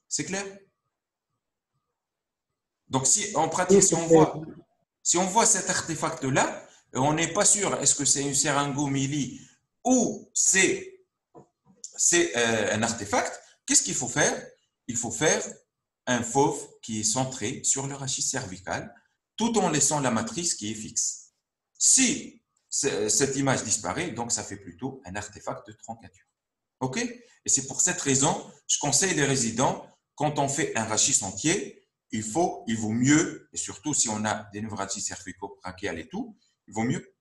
C'est clair? Donc, si en pratique, si on voit cet artefact-là, on n'est pas sûr est-ce que c'est une Serango Mili ou c'est un artefact. Qu'est-ce qu'il faut faire? Il faut faire un fauve qui est centré sur le rachis cervical tout en laissant la matrice qui est fixe. Si cette image disparaît, donc ça fait plutôt un artefact de troncature. OK? Et c'est pour cette raison, je conseille les résidents, quand on fait un rachis entier, il vaut mieux, et surtout si on a des névralgies cervico-brachiales et tout, il vaut mieux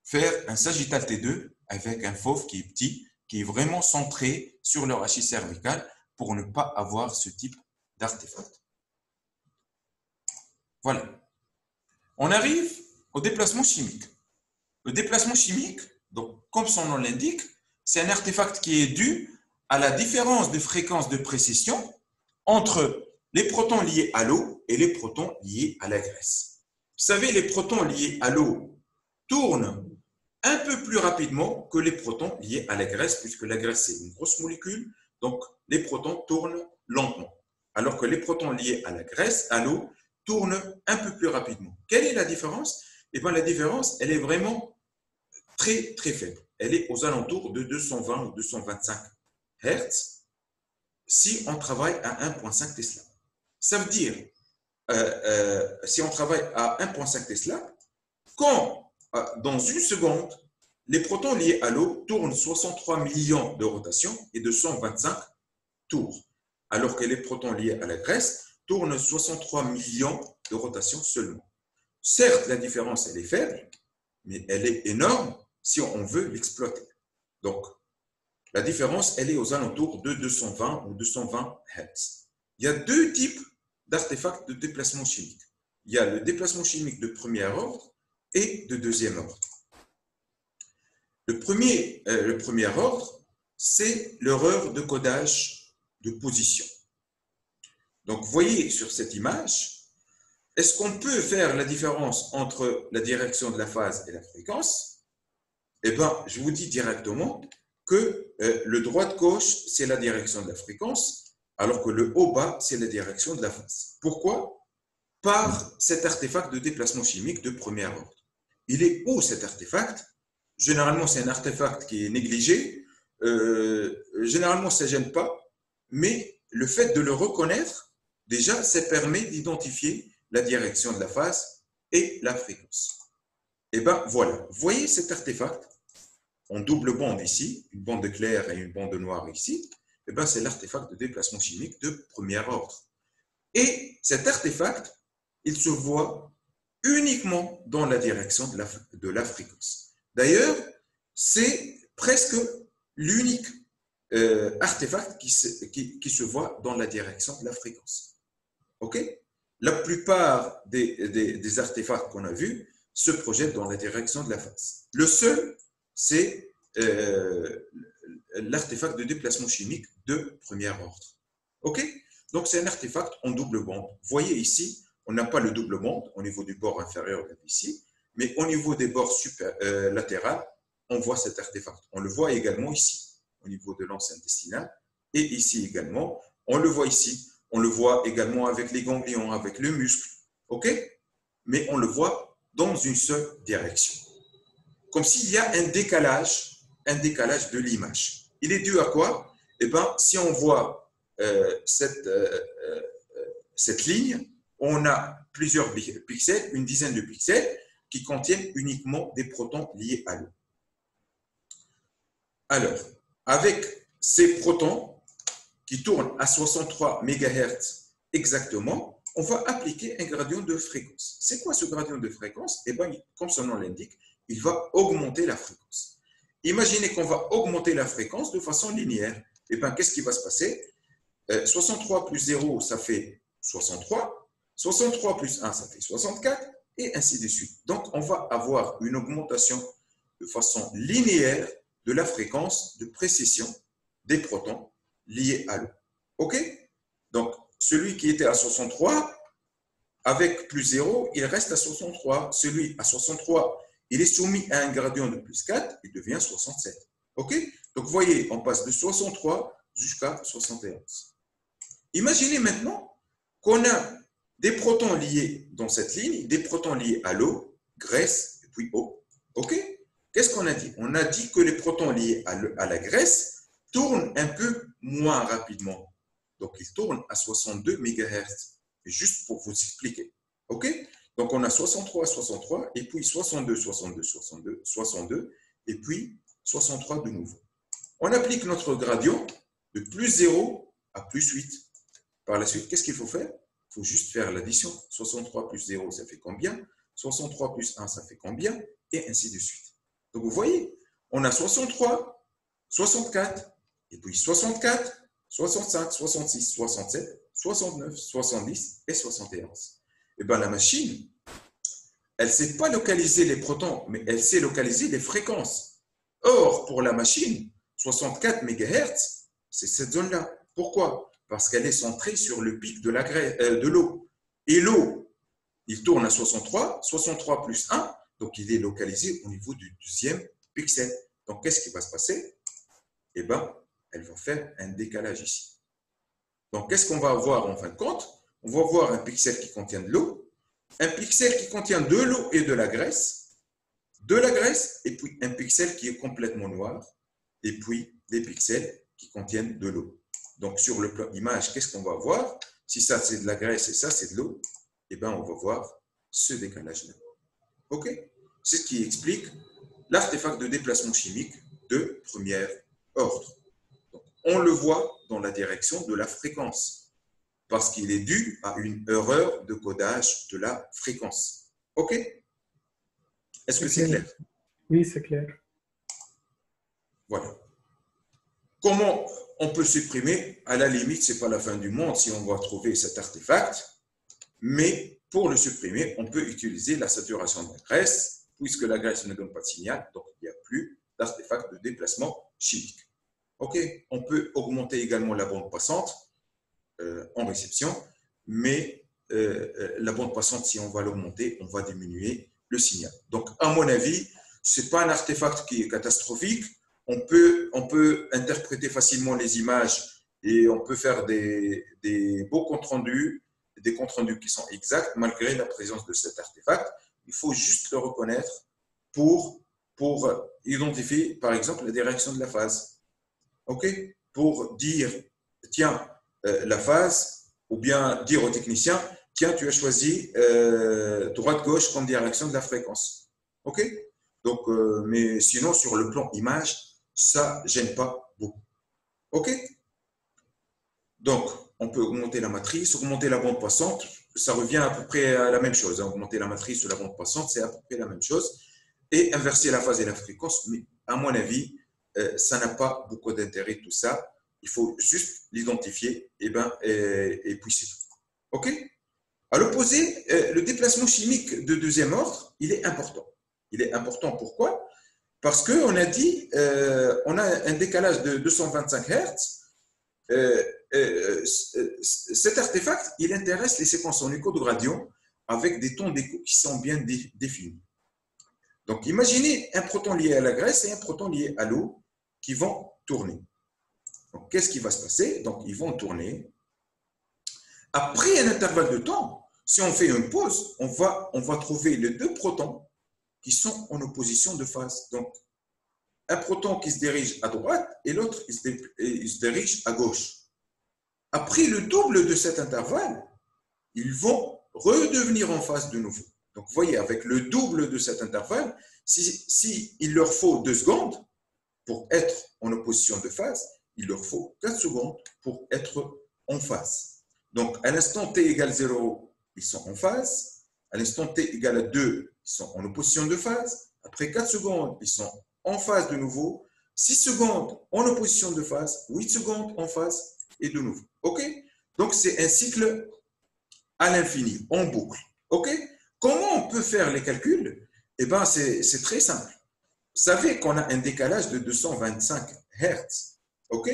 faire un sagittal T2 avec un fauve qui est petit, qui est vraiment centré sur le rachis cervical pour ne pas avoir ce type d'artefact. Voilà. On arrive au déplacement chimique. Le déplacement chimique, donc, comme son nom l'indique, c'est un artefact qui est dû à la différence de fréquence de précession entre les protons liés à l'eau et les protons liés à la graisse. Vous savez, les protons liés à l'eau tournent un peu plus rapidement que les protons liés à la graisse, puisque la graisse c'est une grosse molécule, donc les protons tournent lentement. Alors que les protons liés à la graisse, à l'eau, tournent un peu plus rapidement. Quelle est la différence? Eh bien, la différence, elle est vraiment très, très faible. Elle est aux alentours de 220 ou 225 Hz si on travaille à 1,5 Tesla. Ça veut dire, si on travaille à 1,5 Tesla, quand dans une seconde, les protons liés à l'eau tournent 63 millions de rotations et de 125 tours, alors que les protons liés à la graisse tournent 63 millions de rotations seulement. Certes, la différence, elle est faible, mais elle est énorme si on veut l'exploiter. Donc, la différence, elle est aux alentours de 220 ou 220 Hz. Il y a deux types d'artefacts de déplacement chimique. Il y a le déplacement chimique de premier ordre et de deuxième ordre. Le premier ordre, c'est l'erreur de codage de position. Donc, vous voyez sur cette image, est-ce qu'on peut faire la différence entre la direction de la phase et la fréquence? Eh bien, je vous dis directement que le droite-gauche, c'est la direction de la fréquence, alors que le haut-bas, c'est la direction de la phase. Pourquoi? Par cet artefact de déplacement chimique de premier ordre. Il est où cet artefact? Généralement, c'est un artefact qui est négligé. Généralement, ça ne gêne pas, mais le fait de le reconnaître, déjà, ça permet d'identifier la direction de la phase et la fréquence. Et bien voilà, vous voyez cet artefact en double bande ici, une bande claire et une bande noire ici, et bien c'est l'artefact de déplacement chimique de premier ordre. Et cet artefact, il se voit uniquement dans la direction de la fréquence. D'ailleurs, c'est presque l'unique artefact qui se voit dans la direction de la fréquence. OK? La plupart des artefacts qu'on a vus se projettent dans la direction de la phase. Le seul, c'est l'artefact de déplacement chimique de premier ordre. OK? Donc, c'est un artefact en double bande. Vous voyez ici, on n'a pas le double bande au niveau du bord inférieur ici, mais au niveau des bords latérales, on voit cet artefact. On le voit également ici, au niveau de l'anse intestinale, et ici également. On le voit ici. On le voit également avec les ganglions, avec le muscle. OK? Mais on le voit dans une seule direction. Comme s'il y a un décalage de l'image. Il est dû à quoi? Eh bien, si on voit cette ligne, on a plusieurs pixels, une dizaine de pixels, qui contiennent uniquement des protons liés à l'eau. Alors, avec ces protons qui tournent à 63 MHz exactement, on va appliquer un gradient de fréquence. C'est quoi ce gradient de fréquence? Eh bien, comme son nom l'indique, il va augmenter la fréquence. Imaginez qu'on va augmenter la fréquence de façon linéaire. Eh bien, qu'est-ce qui va se passer? 63 plus 0, ça fait 63. 63 plus 1, ça fait 64, et ainsi de suite. Donc, on va avoir une augmentation de façon linéaire de la fréquence de précession des protons liés à l'eau. OK? Donc, celui qui était à 63, avec plus 0, il reste à 63. Celui à 63, il est soumis à un gradient de plus 4, il devient 67. OK? Donc, vous voyez, on passe de 63 jusqu'à 71. Imaginez maintenant qu'on a des protons liés dans cette ligne, des protons liés à l'eau, graisse et puis eau. OK? Qu'est-ce qu'on a dit? On a dit que les protons liés à la graisse tournent un peu moins rapidement. Donc, ils tournent à 62 MHz. Juste pour vous expliquer. OK? Donc, on a 63, 63, et puis 62, 62, 62, 62, et puis 63 de nouveau. On applique notre gradient de plus 0 à plus 8. Par la suite, qu'est-ce qu'il faut faire? Il faut juste faire l'addition. 63 plus 0, ça fait combien? 63 plus 1, ça fait combien? Et ainsi de suite. Donc, vous voyez, on a 63, 64, et puis 64, 65, 66, 67, 69, 70 et 71. Eh bien, la machine, elle ne sait pas localiser les protons, mais elle sait localiser les fréquences. Or, pour la machine, 64 MHz, c'est cette zone-là. Pourquoi? Parce qu'elle est centrée sur le pic de l'eau. Et l'eau, il tourne à 63, 63 plus 1, donc il est localisé au niveau du deuxième pixel. Donc, qu'est-ce qui va se passer? Eh bien, elle va faire un décalage ici. Donc, qu'est-ce qu'on va avoir en fin de compte? On va avoir un pixel qui contient de l'eau, un pixel qui contient de l'eau et de la graisse, et puis un pixel qui est complètement noir, et puis des pixels qui contiennent de l'eau. Donc, sur le plan image, qu'est-ce qu'on va voir? Si ça, c'est de la graisse et ça, c'est de l'eau, eh bien, on va voir ce décalage-là. OK? C'est ce qui explique l'artefact de déplacement chimique de premier ordre. Donc, on le voit dans la direction de la fréquence, parce qu'il est dû à une erreur de codage de la fréquence. OK? Est-ce que c'est clair? Oui, c'est clair. Voilà. Comment on peut supprimer? À la limite, ce n'est pas la fin du monde si on va trouver cet artefact, mais pour le supprimer, on peut utiliser la saturation de la graisse, puisque la graisse ne donne pas de signal, donc il n'y a plus d'artefact de déplacement chimique. OK? On peut augmenter également la bande passante en réception, mais la bande passante, si on va l'augmenter, on va diminuer le signal. Donc, à mon avis, ce n'est pas un artefact qui est catastrophique. On peut interpréter facilement les images et on peut faire des beaux comptes rendus, des comptes rendus qui sont exacts malgré la présence de cet artefact. Il faut juste le reconnaître pour identifier, par exemple, la direction de la phase. OK? Pour dire, tiens, la phase, ou bien dire au technicien, tiens, tu as choisi droite-gauche comme direction de la fréquence. OK? Donc, mais sinon, sur le plan image, ça ne gêne pas beaucoup. OK? Donc, on peut augmenter la matrice, augmenter la bande passante, ça revient à peu près à la même chose. Augmenter la matrice ou la bande passante, c'est à peu près la même chose. Et inverser la phase et la fréquence, mais à mon avis, ça n'a pas beaucoup d'intérêt tout ça. Il faut juste l'identifier et puis c'est tout. OK? À l'opposé, le déplacement chimique de deuxième ordre, il est important. Il est important pourquoi? Parce qu'on a dit, on a un décalage de 225 Hz. Cet artefact, il intéresse les séquences en écho de gradient avec des tons d'écho qui sont bien définis. Donc, imaginez un proton lié à la graisse et un proton lié à l'eau qui vont tourner. Donc, qu'est-ce qui va se passer? Donc, ils vont tourner. Après un intervalle de temps, si on fait une pause, on va trouver les deux protons qui sont en opposition de phase. Donc, un proton qui se dirige à droite et l'autre il se dirige à gauche. Après le double de cet intervalle, ils vont redevenir en phase de nouveau. Donc, vous voyez, avec le double de cet intervalle, si il leur faut 2 secondes pour être en opposition de phase, il leur faut 4 secondes pour être en phase. Donc, à l'instant t égale 0, ils sont en phase. À l'instant t égale à 2, ils sont en opposition de phase. Après 4 secondes, ils sont en phase de nouveau. 6 secondes en opposition de phase. 8 secondes en phase et de nouveau. OK? Donc, c'est un cycle à l'infini, en boucle. OK? Comment on peut faire les calculs? Eh bien, c'est très simple. Vous savez qu'on a un décalage de 225 Hz. OK?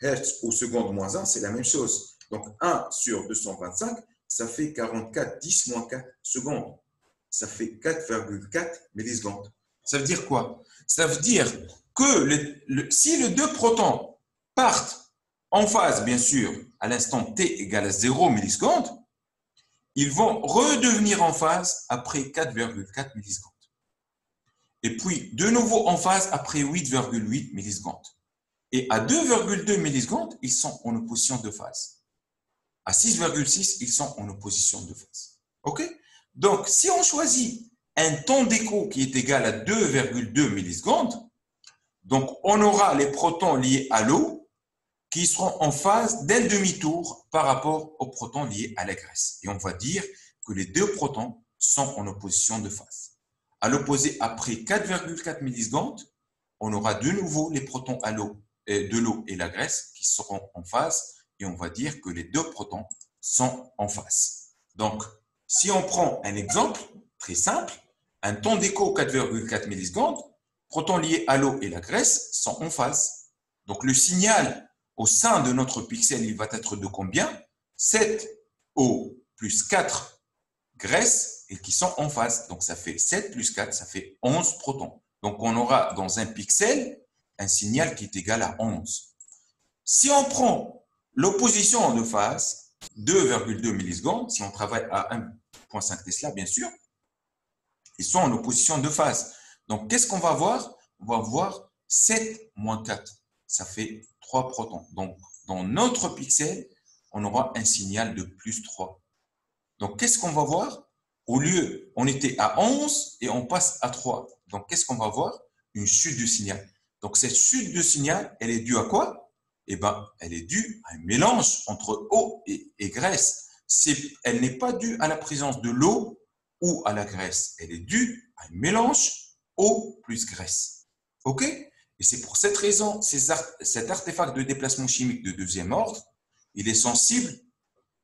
Hertz ou seconde moins 1, c'est la même chose. Donc, 1 sur 225, ça fait 44, 10 moins 4 secondes. Ça fait 4,4 millisecondes. Ça veut dire quoi? Ça veut dire que si les deux protons partent en phase, bien sûr, à l'instant t égale à 0 millisecondes, ils vont redevenir en phase après 4,4 millisecondes. Et puis, de nouveau en phase après 8,8 millisecondes. Et à 2,2 millisecondes, ils sont en opposition de phase. À 6,6, ils sont en opposition de phase. OK? Donc, si on choisit un temps d'écho qui est égal à 2,2 millisecondes, donc on aura les protons liés à l'eau qui seront en phase d'un demi-tour par rapport aux protons liés à la graisse. Et on va dire que les deux protons sont en opposition de phase. À l'opposé, après 4,4 millisecondes, on aura de nouveau les protons de l'eau et la graisse qui seront en phase et on va dire que les deux protons sont en phase. Donc, si on prend un exemple très simple, un temps d'écho 4,4 millisecondes, protons liés à l'eau et la graisse sont en phase. Donc, le signal au sein de notre pixel, il va être de combien? 7 eau plus 4 graisse et qui sont en phase. Donc, ça fait 7 plus 4, ça fait 11 protons. Donc, on aura dans un pixel un signal qui est égal à 11. Si on prend l'opposition de phase, 2,2 millisecondes, si on travaille à 1,5 Tesla, bien sûr, ils sont en opposition de phase. Donc, qu'est-ce qu'on va voir? On va voir 7 moins 4. Ça fait 3 protons. Donc, dans notre pixel, on aura un signal de plus 3. Donc, qu'est-ce qu'on va voir? Au lieu, on était à 11 et on passe à 3. Donc, qu'est-ce qu'on va voir? Une chute de signal. Donc, cette chute de signal, elle est due à quoi? Eh bien, elle est due à un mélange entre eau et graisse. Elle n'est pas due à la présence de l'eau ou à la graisse. Elle est due à un mélange eau plus graisse. OK? Et c'est pour cette raison, cet artefact de déplacement chimique de deuxième ordre, il est sensible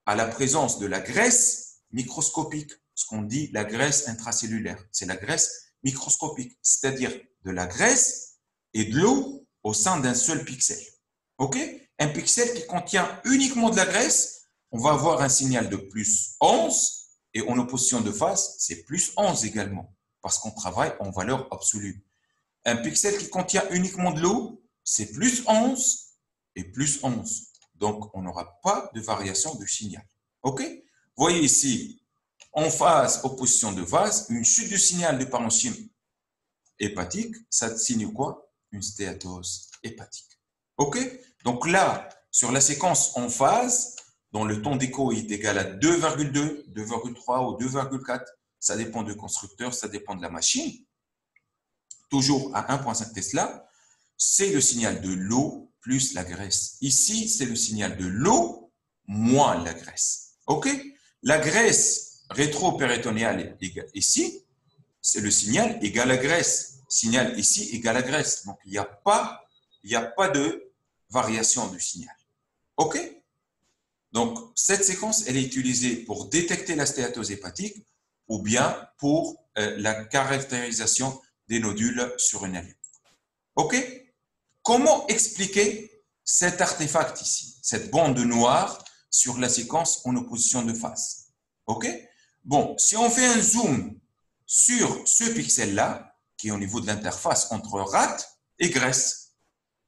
à la présence de la graisse microscopique, ce qu'on dit la graisse intracellulaire. C'est la graisse microscopique, c'est-à-dire de la graisse et de l'eau au sein d'un seul pixel. OK? Un pixel qui contient uniquement de la graisse, on va avoir un signal de plus 11 et en opposition de phase, c'est plus 11 également parce qu'on travaille en valeur absolue. Un pixel qui contient uniquement de l'eau, c'est plus 11 et plus 11. Donc, on n'aura pas de variation de signal. OK? Vous voyez ici, en phase, opposition de phase, une chute de signal de parenchyme hépatique, ça signe quoi? Une stéatose hépatique. OK? Donc là, sur la séquence en phase, dont le temps d'écho est égal à 2,2, 2,3 ou 2,4, ça dépend du constructeur, ça dépend de la machine, toujours à 1,5 Tesla, c'est le signal de l'eau plus la graisse. Ici, c'est le signal de l'eau moins la graisse. OK? La graisse rétro-péritonéale ici, c'est le signal égal à graisse. Signal ici égal à graisse. Donc, il n'y a pas de variation du signal. OK? Donc, cette séquence, elle est utilisée pour détecter la stéatose hépatique ou bien pour la caractérisation des nodules sur une allure. OK? Comment expliquer cet artefact ici, cette bande noire sur la séquence en opposition de phase? OK? Bon, si on fait un zoom sur ce pixel-là, qui est au niveau de l'interface entre rate et graisse,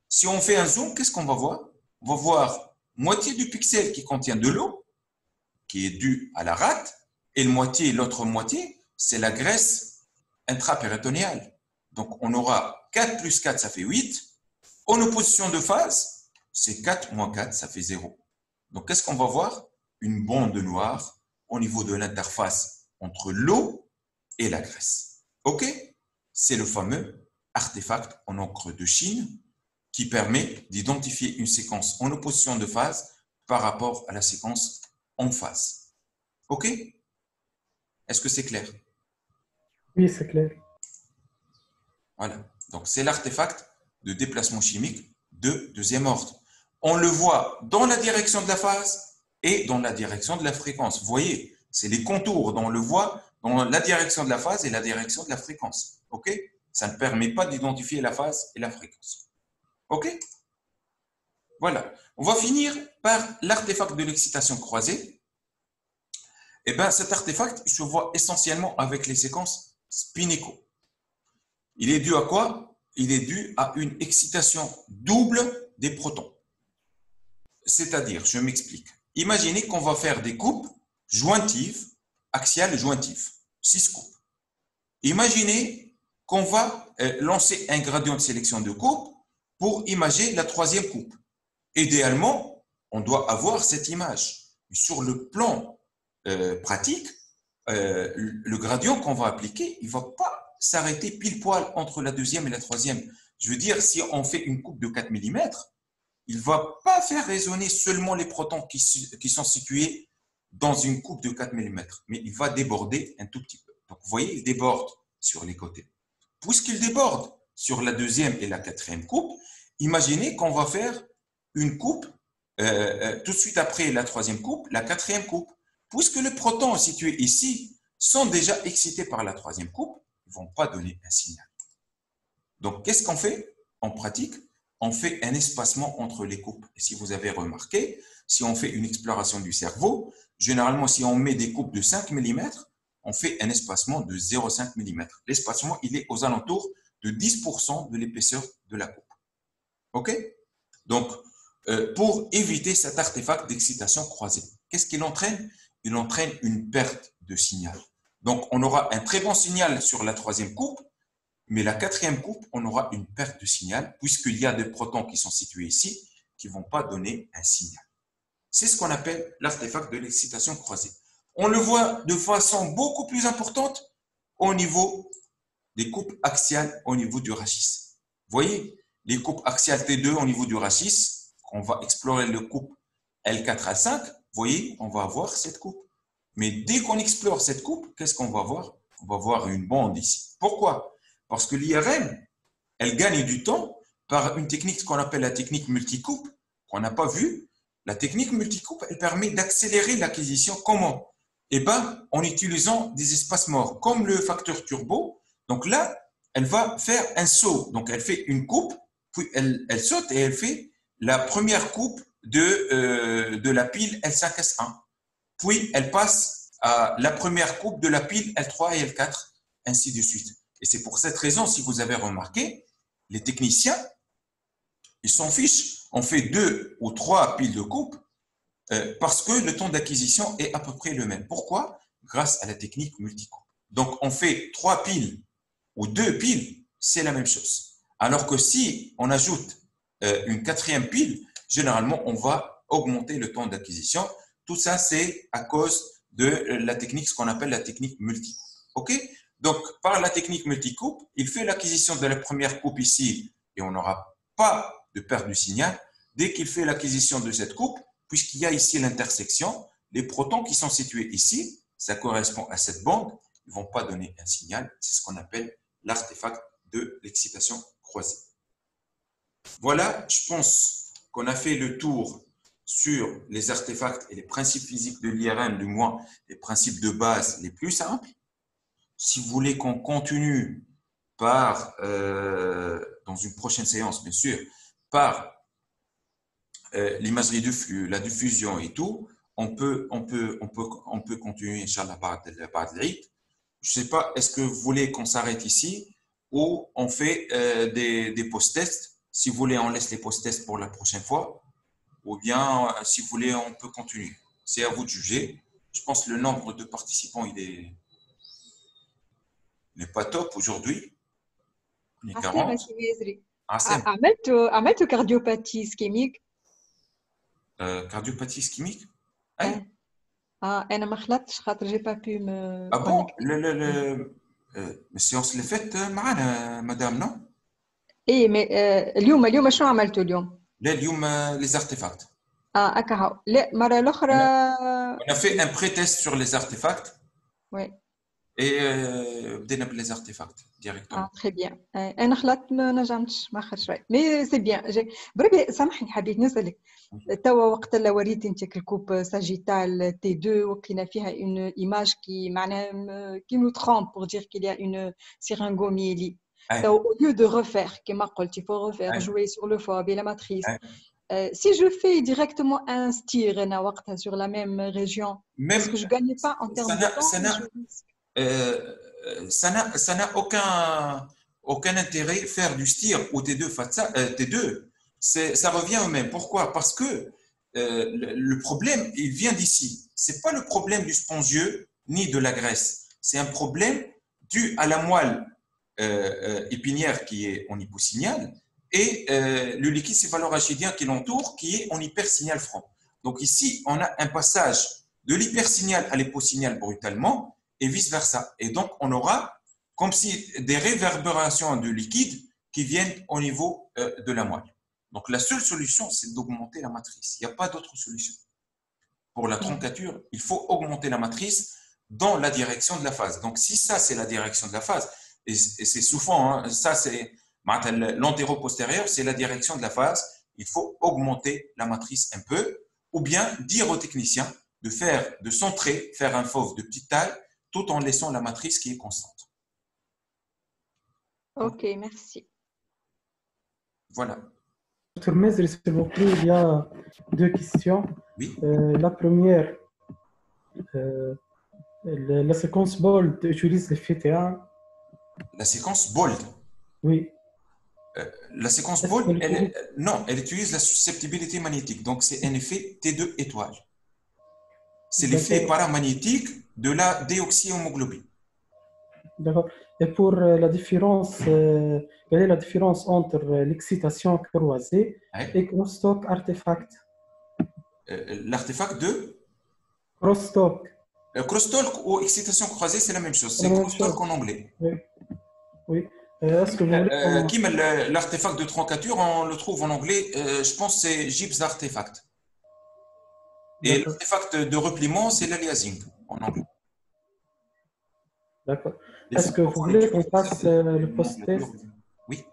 si on fait un zoom, qu'est-ce qu'on va voir? On va voir moitié du pixel qui contient de l'eau, qui est due à la rate, et l'autre moitié, c'est la graisse intrapéritonéale. Donc, on aura 4 plus 4, ça fait 8. En opposition de phase, c'est 4 moins 4, ça fait 0. Donc, qu'est-ce qu'on va voir? Une bande noire au niveau de l'interface entre l'eau et la graisse. OK? C'est le fameux artefact en encre de Chine qui permet d'identifier une séquence en opposition de phase par rapport à la séquence en phase. OK? Est-ce que c'est clair? Oui, c'est clair. Voilà. Donc, c'est l'artefact de déplacement chimique de deuxième ordre. On le voit dans la direction de la phase et dans la direction de la fréquence. Vous voyez, c'est les contours dont on le voit dans la direction de la phase et la direction de la fréquence. OK? Ça ne permet pas d'identifier la phase et la fréquence. OK? Voilà. On va finir par l'artefact de l'excitation croisée. Eh bien, cet artefact se voit essentiellement avec les séquences spin-écho. Il est dû à quoi? Il est dû à une excitation double des protons. C'est-à-dire, je m'explique. Imaginez qu'on va faire des coupes jointives, axiales jointives, 6 coupes. Imaginez qu'on va lancer un gradient de sélection de coupe pour imager la troisième coupe. Idéalement, on doit avoir cette image. Sur le plan pratique, le gradient qu'on va appliquer, il ne va pas s'arrêter pile poil entre la deuxième et la troisième. Je veux dire, si on fait une coupe de 4 mm, il ne va pas faire résonner seulement les protons qui sont situés dans une coupe de 4 mm, mais il va déborder un tout petit peu. Donc, vous voyez, il déborde sur les côtés. Puisqu'il déborde sur la deuxième et la quatrième coupe, imaginez qu'on va faire une coupe tout de suite après la troisième coupe, la quatrième coupe. Puisque les protons situés ici sont déjà excités par la troisième coupe, ils ne vont pas donner un signal. Donc, qu'est-ce qu'on fait en pratique? On fait un espacement entre les coupes. Et si vous avez remarqué, si on fait une exploration du cerveau, généralement, si on met des coupes de 5 mm, on fait un espacement de 0,5 mm. L'espacement, il est aux alentours de 10% de l'épaisseur de la coupe. OK? Donc, pour éviter cet artefact d'excitation croisée, qu'est-ce qu'il entraîne? Il entraîne une perte de signal. Donc, on aura un très bon signal sur la troisième coupe, mais la quatrième coupe, on aura une perte de signal, puisqu'il y a des protons qui sont situés ici, qui ne vont pas donner un signal. C'est ce qu'on appelle l'artefact de l'excitation croisée. On le voit de façon beaucoup plus importante au niveau des coupes axiales, au niveau du rachis. Vous voyez, les coupes axiales T2 au niveau du rachis, on va explorer le coupe L4 à 5, vous voyez, on va avoir cette coupe. Mais dès qu'on explore cette coupe, qu'est-ce qu'on va voir? On va voir une bande ici. Pourquoi? Parce que l'IRM, elle gagne du temps par une technique qu'on appelle la technique multicoupe, qu'on n'a pas vue. La technique multicoupe, elle permet d'accélérer l'acquisition. Comment? Eh bien, en utilisant des espaces morts, comme le facteur turbo. Donc là, elle va faire un saut. Donc, elle fait une coupe, puis elle saute et elle fait la première coupe de la pile L5S1. Puis, elle passe à la première coupe de la pile L3 et L4, ainsi de suite. Et c'est pour cette raison, si vous avez remarqué, les techniciens, ils s'en fichent. On fait 2 ou 3 piles de coupe parce que le temps d'acquisition est à peu près le même. Pourquoi? Grâce à la technique multicoupe. Donc, on fait 3 piles ou 2 piles, c'est la même chose. Alors que si on ajoute une quatrième pile, généralement, on va augmenter le temps d'acquisition. Tout ça, c'est à cause de la technique, ce qu'on appelle la technique multicoupe. OK? Donc, par la technique multicoupe, il fait l'acquisition de la première coupe ici et on n'aura pas de perte du signal. Dès qu'il fait l'acquisition de cette coupe, puisqu'il y a ici l'intersection, les protons qui sont situés ici, ça correspond à cette bande, ils ne vont pas donner un signal. C'est ce qu'on appelle l'artefact de l'excitation croisée. Voilà, je pense qu'on a fait le tour sur les artefacts et les principes physiques de l'IRM, du moins les principes de base les plus simples. Si vous voulez qu'on continue par, dans une prochaine séance, bien sûr, par l'imagerie du flux, la diffusion et tout, on peut continuer, Inch'Allah, par l'Eid. Je ne sais pas, est-ce que vous voulez qu'on s'arrête ici ou on fait des post-tests? Si vous voulez, on laisse les post-tests pour la prochaine fois. Ou bien, si vous voulez, on peut continuer. C'est à vous de juger. Je pense que le nombre de participants, il n'est pas top aujourd'hui. On est 40. عملت كارديوباتي اسكيميك. Cardiopathie ischémique? انا ما خلطتش خاطر جي با بو Ah bon? السيونس اللي فاتت معانا مدام نو؟ اي مي اليوم شنو عملتوا اليوم؟ لا اليوم les artefacts. هكا هاو لا المره الاخرى On a fait un pré-test sur les artefacts. وي Et بدينا باللي artefacts directement. تري بيان. انا خلطت ما نجمتش ما خرج شوي مي سي بيان. بربي سامحني حبيت نسالك توا وقت اللي وريتي انت الكوب ساجيتال تي 2 وكينا فيها اون ايماج كي معناها كي نو ترومب بور دير كيل يا اون سيرانغوميلي. au lieu de refaire كما قلتي faut refaire jouer sur le fob et la matrice. Si je fais directement un stir sur la même région, est-ce Même que je ne gagne pas en termes de temps? Ça n'a aucun intérêt faire du stir ou T2. Ça revient au même. Pourquoi? Parce que le problème, il vient d'ici. Ce n'est pas le problème du spongieux ni de la graisse. C'est un problème dû à la moelle épinière qui est en hyposignal et le liquide céphalorachidien qui l'entoure qui est en hypersignal franc. Donc ici, on a un passage de l'hypersignal à l'hyposignal brutalement et vice-versa. Et donc, on aura comme si des réverbérations de liquide qui viennent au niveau de la moelle. Donc, la seule solution, c'est d'augmenter la matrice. Il n'y a pas d'autre solution. Pour la troncature, il faut augmenter la matrice dans la direction de la phase. Donc, si ça, c'est la direction de la phase, et c'est souvent, hein, ça, c'est l'antéro-postérieur, c'est la direction de la phase, il faut augmenter la matrice un peu, ou bien dire au technicien de centrer, faire un fauve de petite taille, tout en laissant la matrice qui est constante. Ok, merci. Voilà. Dr Mezri, s'il vous plaît, il y a deux questions. Oui. La première, la séquence BOLD utilise le FT1. La séquence BOLD. Oui. La séquence BOLD, elle utilise la susceptibilité magnétique. Donc, c'est un effet T2 étoile. C'est l'effet paramagnétique de la déoxyhémoglobine. D'accord. Et pour la différence, quelle est la différence entre l'excitation croisée et crosstalk artefact? L'artefact de crosstalk. Crosstalk ou excitation croisée, c'est la même chose. C'est crosstalk en anglais. Oui. Oui. Est-ce que vous voulez l'artefact de troncature, on le trouve en anglais, je pense que c'est Gibbs artefact. Et l'artefact de repliement, c'est l'aliasing en anglais. D'accord. Est-ce que vous voulez qu'on fasse le post-test? Oui.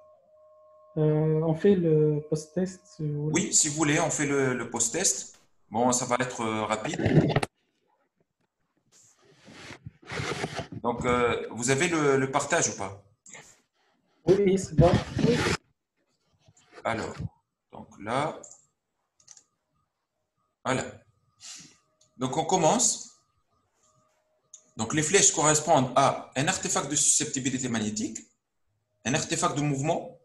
On fait le post-test si vous voulez. Oui, si vous voulez, on fait le post-test. Bon, ça va être rapide. Donc, vous avez le partage ou pas? Oui, c'est bon. Oui. Alors, donc là, voilà. Donc, on commence. Donc, les flèches correspondent à un artefact de susceptibilité magnétique, un artefact de mouvement,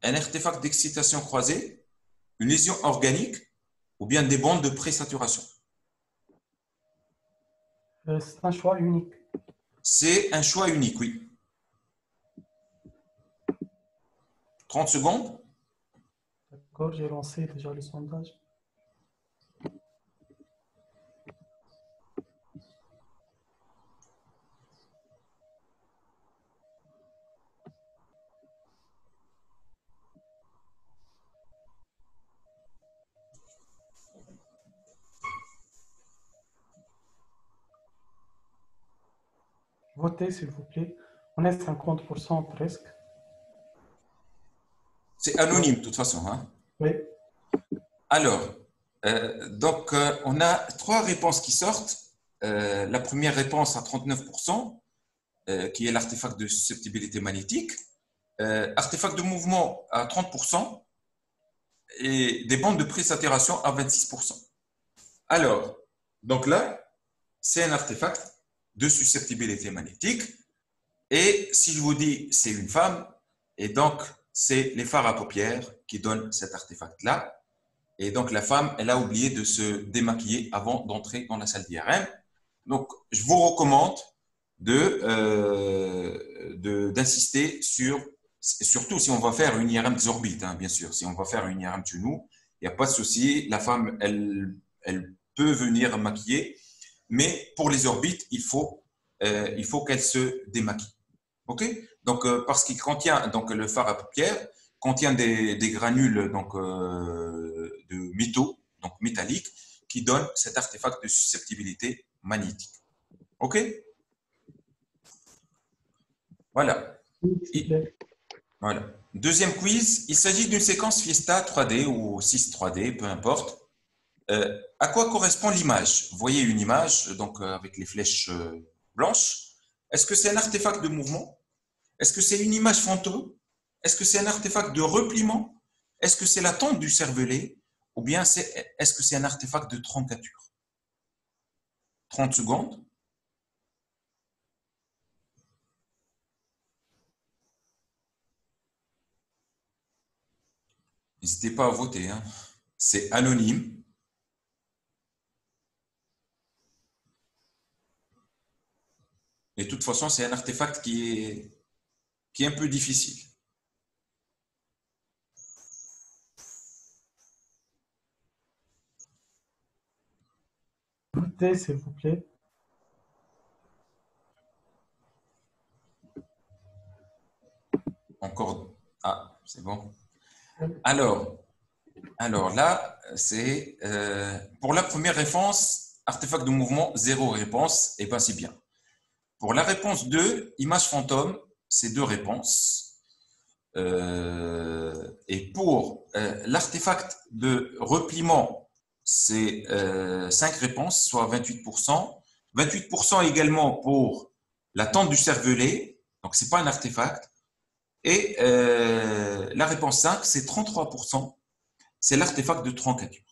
un artefact d'excitation croisée, une lésion organique ou bien des bandes de présaturation. C'est un choix unique. C'est un choix unique, oui. 30 secondes. D'accord, j'ai lancé déjà le sondage. Votez, s'il vous plaît. On est 50% presque. C'est anonyme, de toute façon. Hein? Oui. Alors, on a 3 réponses qui sortent. La première réponse à 39%, qui est l'artefact de susceptibilité magnétique. Artefact de mouvement à 30% et des bandes de présaturation à 26%. Alors, donc là, c'est un artefact de susceptibilité magnétique. Et si je vous dis c'est une femme, et donc c'est les fards à paupières qui donnent cet artefact-là. Et donc la femme, elle a oublié de se démaquiller avant d'entrer dans la salle d'IRM. Donc je vous recommande d'insister surtout si on va faire une IRM des orbites, hein, bien sûr. Si on va faire une IRM de genou, il n'y a pas de souci. La femme, elle peut venir maquiller. Mais pour les orbites, il faut qu'elle se démaquille. OK? Donc, parce qu'il contient, donc le fard à paupières contient des granules donc, de métaux, donc métalliques, qui donnent cet artefact de susceptibilité magnétique. OK? Voilà. Voilà. Deuxième quiz, il s'agit d'une séquence Fiesta 3D ou 6 3D, peu importe. À quoi correspond l'image? Vous voyez une image donc, avec les flèches blanches. Est-ce que c'est un artefact de mouvement? Est-ce que c'est une image fantôme? Est-ce que c'est un artefact de repliement? Est-ce que c'est la tente du cervelet? ou bien est-ce que c'est un artefact de troncature? 30 secondes. N'hésitez pas à voter, hein. C'est anonyme. Et de toute façon, c'est un artefact qui est un peu difficile. Votez, s'il vous plaît. Encore. Ah, c'est bon. Alors là, c'est pour la première réponse, artefact de mouvement, 0 réponse, et bien c'est bien. Pour la réponse 2, image fantôme, c'est 2 réponses. Et pour l'artefact de repliement, c'est 5 réponses, soit 28%. 28% également pour la tente du cervelet, donc ce n'est pas un artefact. Et la réponse 5, c'est 33%, c'est l'artefact de troncature.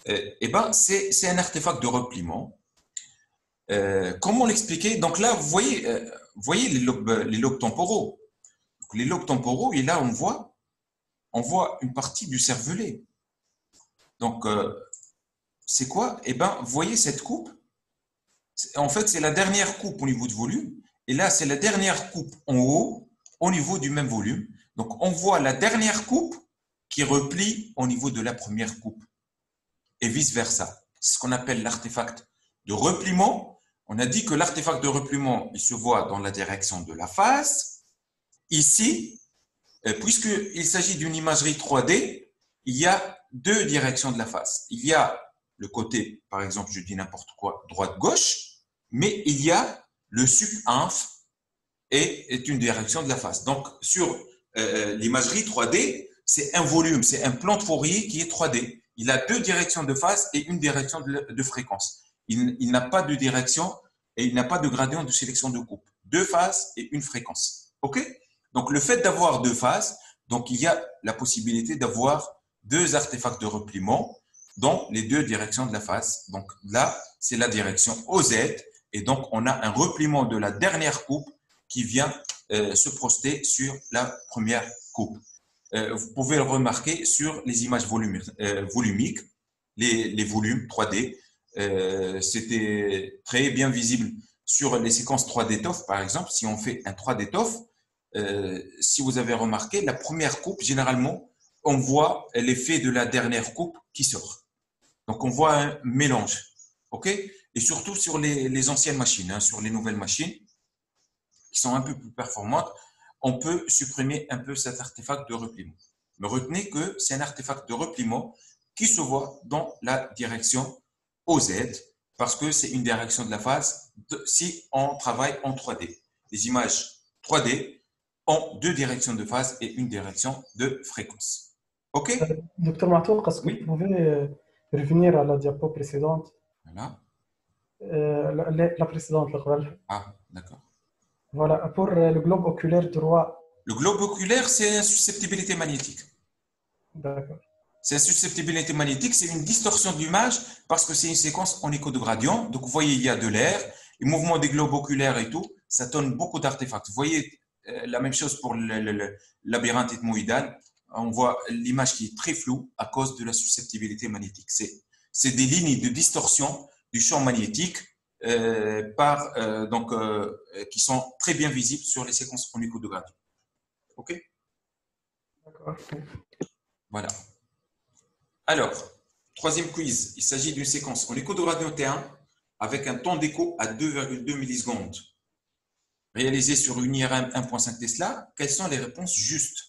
Eh ben, c'est un artefact de repliement. Comment l'expliquer? Donc là, vous voyez les lobes temporaux. Donc, les lobes temporaux, et là, on voit une partie du cervelet. Donc, c'est quoi? Eh bien, vous voyez cette coupe? En fait, c'est la dernière coupe au niveau du volume. Et là, c'est la dernière coupe en haut, au niveau du même volume. Donc, on voit la dernière coupe qui replie au niveau de la première coupe. Et vice-versa. C'est ce qu'on appelle l'artefact de repliement. On a dit que l'artefact de repliement, il se voit dans la direction de la face. Ici, puisqu'il s'agit d'une imagerie 3D, il y a 2 directions de la face. Il y a le côté, par exemple, je dis n'importe quoi, droite-gauche, mais il y a le sub-inf et est une direction de la face. Donc, sur l'imagerie 3D, c'est un volume, c'est un plan de Fourier qui est 3D. Il a 2 directions de face et une direction de fréquence. Il n'a pas de direction et il n'a pas de gradient de sélection de coupe. 2 faces et une fréquence. OK? Donc, le fait d'avoir 2 faces, donc il y a la possibilité d'avoir 2 artefacts de repliement dans les 2 directions de la face. Donc là, c'est la direction OZ et donc on a un repliement de la dernière coupe qui vient se projeter sur la première coupe. Vous pouvez le remarquer sur les images volumiques, les volumes 3D. C'était très bien visible sur les séquences 3D TOF, par exemple. Si on fait un 3D TOF, si vous avez remarqué, la première coupe, généralement, on voit l'effet de la dernière coupe qui sort. Donc, on voit un mélange. OK? Et surtout sur les anciennes machines, hein, sur les nouvelles machines qui sont un peu plus performantes, on peut supprimer un peu cet artefact de repliement. Mais retenez que c'est un artefact de repliement qui se voit dans la direction OZ parce que c'est une direction de la phase si on travaille en 3D. Les images 3D ont 2 directions de phase et une direction de fréquence. OK? Docteur Matou, est-ce que Oui. vous pouvez revenir à la diapo précédente? Voilà. La précédente, Ah, d'accord. Voilà, pour le globe oculaire droit. Le globe oculaire, c'est une susceptibilité magnétique. D'accord. C'est une susceptibilité magnétique, c'est une distorsion de l'image parce que c'est une séquence en écho de gradient. Donc, vous voyez, il y a de l'air, le mouvement des globes oculaires et tout, ça donne beaucoup d'artefacts. Vous voyez la même chose pour le labyrinthe ethmoïdal. On voit l'image qui est très floue à cause de la susceptibilité magnétique. C'est des lignes de distorsion du champ magnétique qui sont très bien visibles sur les séquences en écho de gradient. OK? D'accord. Voilà. Alors, troisième quiz. Il s'agit d'une séquence en écho de gradient T1 avec un temps d'écho à 2,2 millisecondes réalisé sur une IRM 1.5 Tesla. Quelles sont les réponses justes?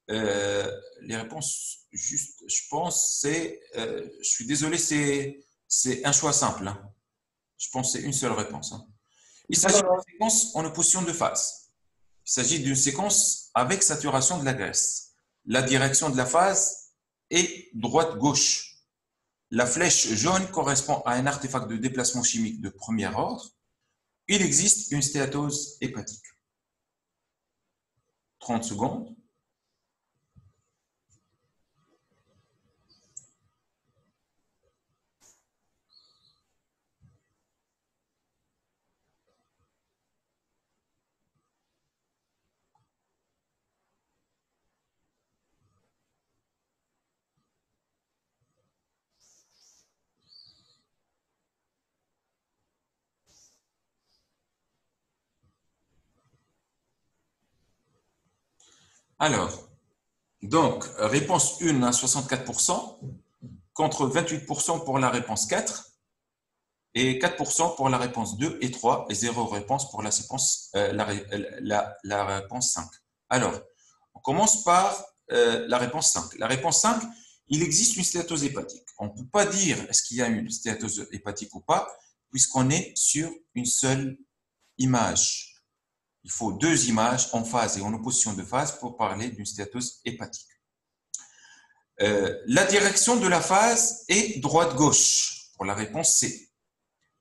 Les réponses justes, je pense, je suis désolé, c'est un choix simple. Hein. Je pense que c'est une seule réponse. Hein. Il s'agit d'une séquence en opposition de phase. Il s'agit d'une séquence avec saturation de la graisse. La direction de la phase est droite-gauche. La flèche jaune correspond à un artefact de déplacement chimique de premier ordre. Il existe une stéatose hépatique. 30 secondes. Alors, donc, réponse 1 à 64%, contre 28% pour la réponse 4, et 4% pour la réponse 2 et 3, et 0 réponse pour la réponse 5. Alors, on commence par la réponse 5. La réponse 5, il existe une stéatose hépatique. On ne peut pas dire est-ce qu'il y a une stéatose hépatique ou pas, puisqu'on est sur une seule image. Il faut deux images en phase et en opposition de phase pour parler d'une stéatose hépatique. La direction de la phase est droite-gauche pour la réponse C.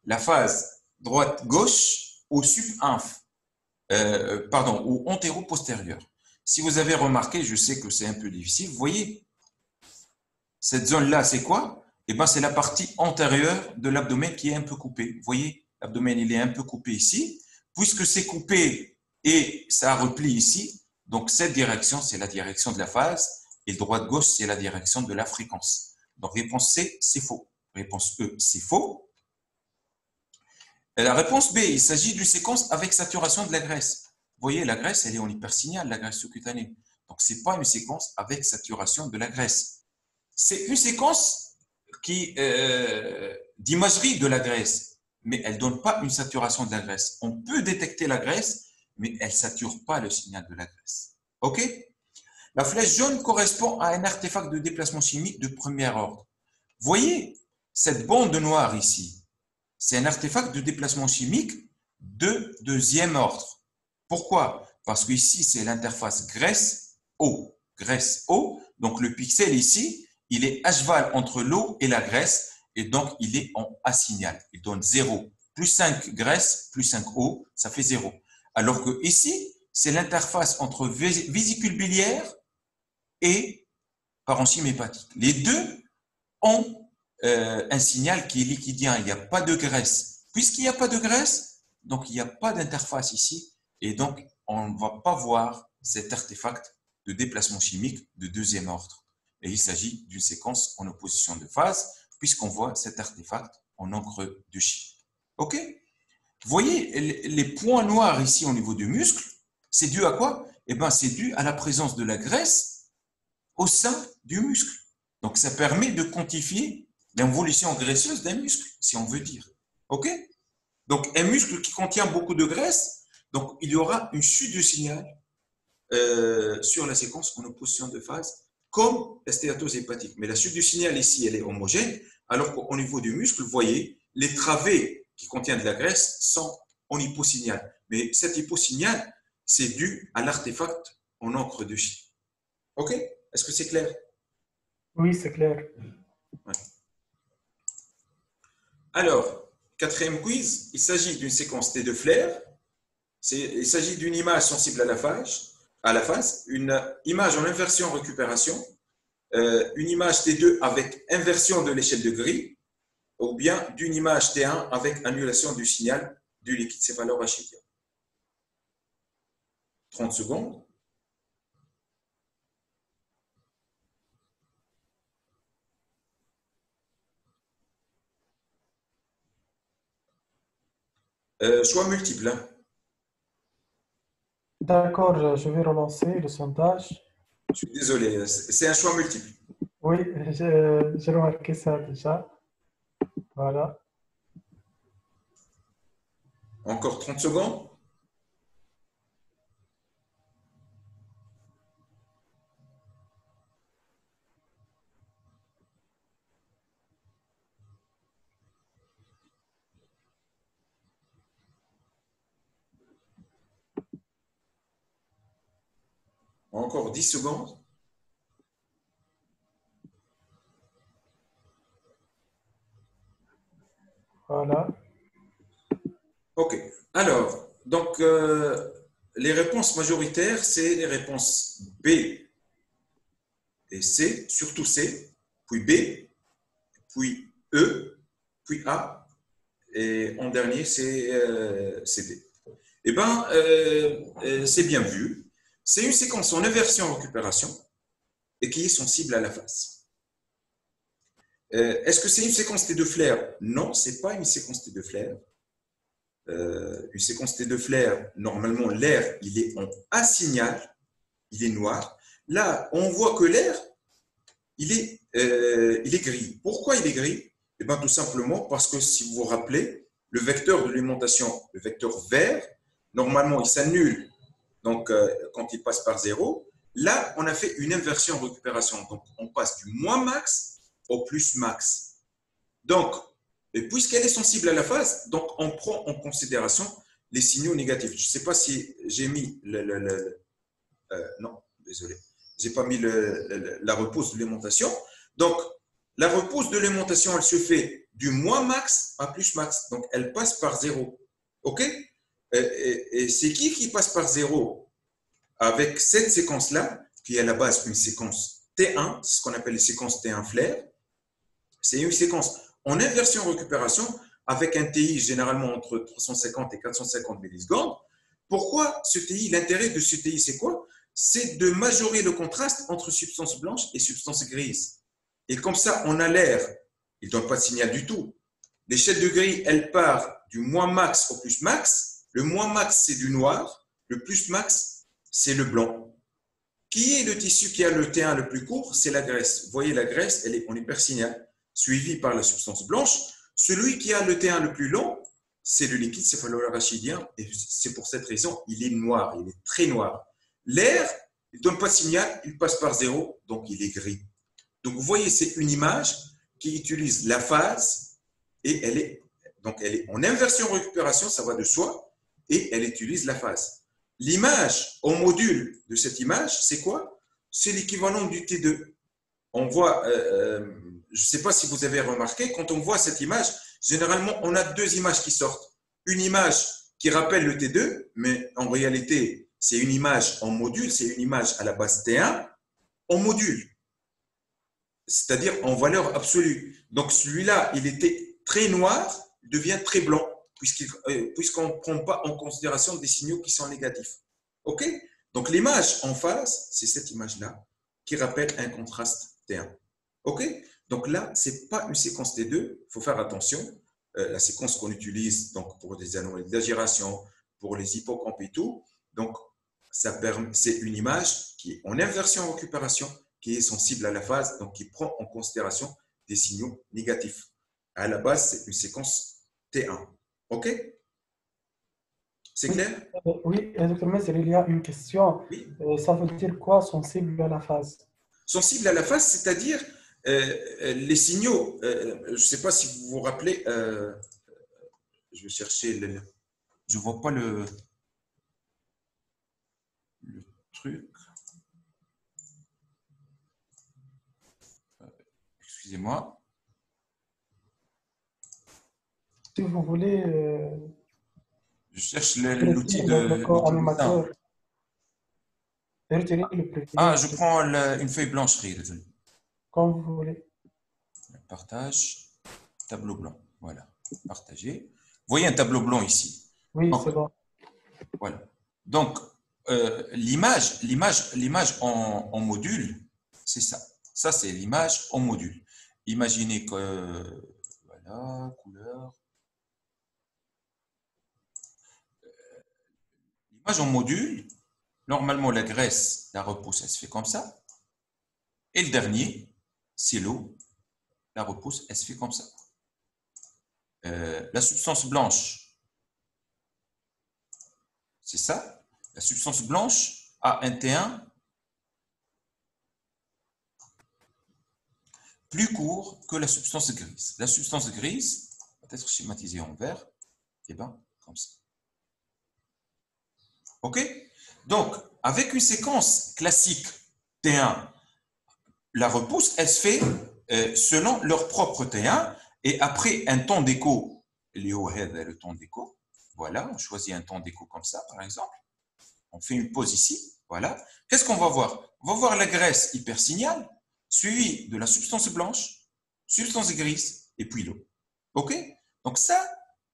La phase droite-gauche ou sub-inf, ou antéro-postérieure. Si vous avez remarqué, je sais que c'est un peu difficile, vous voyez, cette zone-là, c'est quoi? Eh bien, c'est la partie antérieure de l'abdomen qui est un peu coupée. Vous voyez, l'abdomen, il est un peu coupé ici. Puisque c'est coupé et ça replie ici, donc cette direction, c'est la direction de la phase, et droite-gauche, c'est la direction de la fréquence. Donc, réponse C, c'est faux. Réponse E, c'est faux. Et la réponse B, il s'agit d'une séquence avec saturation de la graisse. Vous voyez, la graisse, elle est en hypersignal, la graisse sous-cutanée. Donc, ce n'est pas une séquence avec saturation de la graisse. C'est une séquence d'imagerie de la graisse, mais elle ne donne pas une saturation de la graisse. On peut détecter la graisse, mais elle ne sature pas le signal de la graisse. OK? La flèche jaune correspond à un artefact de déplacement chimique de premier ordre. Vous voyez, cette bande noire ici, c'est un artefact de déplacement chimique de deuxième ordre. Pourquoi? Parce qu'ici, c'est l'interface graisse-eau. Graisse-eau, donc le pixel ici, il est à cheval entre l'eau et la graisse, et donc il est en asignal. Il donne 0. Plus 5 graisse, plus 5 eau, ça fait 0. Alors que ici, c'est l'interface entre vésicule biliaire et parenchyme hépatique. Les deux ont un signal qui est liquidien. Il n'y a pas de graisse. Puisqu'il n'y a pas de graisse, donc il n'y a pas d'interface ici, et donc on ne va pas voir cet artefact de déplacement chimique de deuxième ordre. Et il s'agit d'une séquence en opposition de phase, puisqu'on voit cet artefact en encre de Chi. OK? Vous voyez, les points noirs ici au niveau du muscle, c'est dû à quoi? Eh bien, c'est dû à la présence de la graisse au sein du muscle. Donc, ça permet de quantifier l'involution graisseuse d'un muscle, si on veut dire. OK? Donc, un muscle qui contient beaucoup de graisse, donc il y aura une chute de signal sur la séquence en opposition de phase, comme la stéatose hépatique. Mais la chute du signal ici, elle est homogène, alors qu'au niveau du muscle, vous voyez, les travées qui contiennent de la graisse sont en hyposignal. Mais cet hyposignal, c'est dû à l'artefact en encre de Chi. OK? Est-ce que c'est clair? Oui, c'est clair. Ouais. Alors, quatrième quiz, il s'agit d'une séquence T de flair. Il s'agit d'une image sensible à la phase, une image en inversion récupération, une image T2 avec inversion de l'échelle de Gris, ou bien d'une image T1 avec annulation du signal du liquide céphalorachidien. 30 secondes. Choix multiple. Hein. D'accord, je vais relancer le sondage. Je suis désolé, c'est un choix multiple. Oui, j'ai remarqué ça déjà. Voilà. Encore 30 secondes. Encore 10 secondes. Voilà. OK. Alors, donc, les réponses majoritaires, c'est les réponses B et C, surtout C, puis B, puis E, puis A, et en dernier, c'est D. Eh bien, c'est bien vu. C'est une séquence en inversion récupération et qui est sensible à la phase. Est-ce que c'est une séquence T de flair? Non, ce n'est pas une séquence T de flair. Une séquence T de flair, normalement, l'air, il est en asignal. il est noir. Là, on voit que l'air, il est gris. Pourquoi il est gris? Eh bien, tout simplement parce que si vous vous rappelez, le vecteur de l'alimentation, le vecteur vert, normalement, il s'annule donc, quand il passe par 0. Là, on a fait une inversion en récupération. Donc, on passe du moins max au plus max. Donc, puisqu'elle est sensible à la phase, donc on prend en considération les signaux négatifs. Je ne sais pas si j'ai mis non, désolé. Je n'ai pas mis la repousse de l'alimentation. Donc, la repousse de l'alimentation, elle se fait du moins max à plus max. Donc, elle passe par 0. OK? Et c'est qui passe par 0 avec cette séquence-là, qui est à la base une séquence T1, c'est ce qu'on appelle les séquences T1 flair. C'est une séquence en inversion récupération avec un TI généralement entre 350 et 450 millisecondes. Pourquoi ce TI? L'intérêt de ce TI, c'est quoi? C'est de majorer le contraste entre substance blanche et substance grise. Et comme ça, on a l'air, il ne donne pas de signal du tout. L'échelle de gris, elle part du moins max au plus max. Le moins max, c'est du noir. Le plus max, c'est le blanc. Qui est le tissu qui a le T1 le plus court? C'est la graisse. Vous voyez, la graisse, elle est en hypersignal, suivie par la substance blanche. Celui qui a le T1 le plus long, c'est le liquide céphalo-arachidien. Et c'est pour cette raison, il est noir, il est très noir. L'air, il ne donne pas de signal, il passe par 0, donc il est gris. Donc, vous voyez, c'est une image qui utilise la phase et elle est en inversion récupération, ça va de soi, et elle utilise la phase. L'image au module de cette image, c'est quoi? C'est l'équivalent du T2. On voit, je ne sais pas si vous avez remarqué, quand on voit cette image, généralement, on a deux images qui sortent. Une image qui rappelle le T2, mais en réalité, c'est une image en module, c'est une image à la base T1 en module, c'est-à-dire en valeur absolue. Donc, celui-là, il était très noir, il devient très blanc, puisqu'on ne prend pas en considération des signaux qui sont négatifs. OK? Donc, l'image en face, c'est cette image-là qui rappelle un contraste T1. OK? Donc là, ce n'est pas une séquence T2, il faut faire attention. La séquence qu'on utilise donc, pour des anomalies d'exagération, pour les hippocampes et tout, donc c'est une image qui est en inversion en récupération, qui est sensible à la phase, donc qui prend en considération des signaux négatifs. À la base, c'est une séquence T1. OK? C'est clair? Oui, Dr. Mazer, il y a une question. Oui. Ça veut dire quoi, sensible à la phase? Sensible à la phase, c'est-à-dire les signaux, je ne sais pas si vous vous rappelez, je vais chercher, je ne vois pas le truc. Excusez-moi. Si vous voulez... je cherche l'outil de animateur. Ah, je prends une feuille blanche. Comme vous voulez. Partage, tableau blanc. Voilà, partager. Vous voyez un tableau blanc ici. Oui, c'est bon. Voilà. Donc, l'image en module, c'est ça. Ça, c'est l'image en module. Imaginez que, voilà, couleur. L'image en module, normalement, la graisse, la repousse, elle se fait comme ça. Et le dernier, c'est l'eau. La repousse, elle se fait comme ça. La substance blanche, c'est ça. La substance blanche a un T1 plus court que la substance grise. La substance grise, peut-être schématisée en vert, et bien, comme ça. OK? Donc, avec une séquence classique T1, la repousse, elle se fait selon leur propre T1 et après un temps d'écho, le temps d'écho, voilà, on choisit un temps d'écho comme ça, par exemple. On fait une pause ici, voilà. Qu'est-ce qu'on va voir? On va voir la graisse hypersignale, suivie de la substance blanche, substance grise et puis l'eau. OK? Donc ça,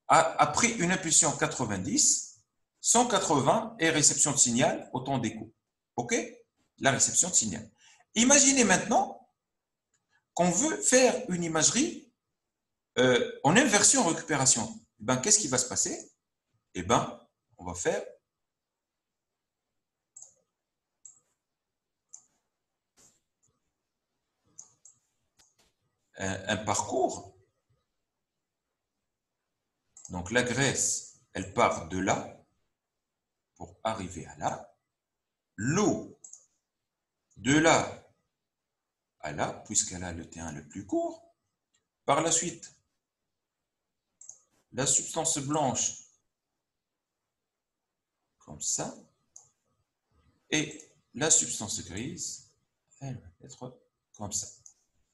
après une impulsion 90, 180 et réception de signal au temps d'écho. OK? La réception de signal. Imaginez maintenant qu'on veut faire une imagerie en inversion récupération. Eh ben, qu'est-ce qui va se passer? Eh ben, on va faire un parcours. Donc, la graisse, elle part de là pour arriver à là. L'eau, de là à là, puisqu'elle a le T1 le plus court. Par la suite, la substance blanche, comme ça. Et la substance grise, elle va être comme ça.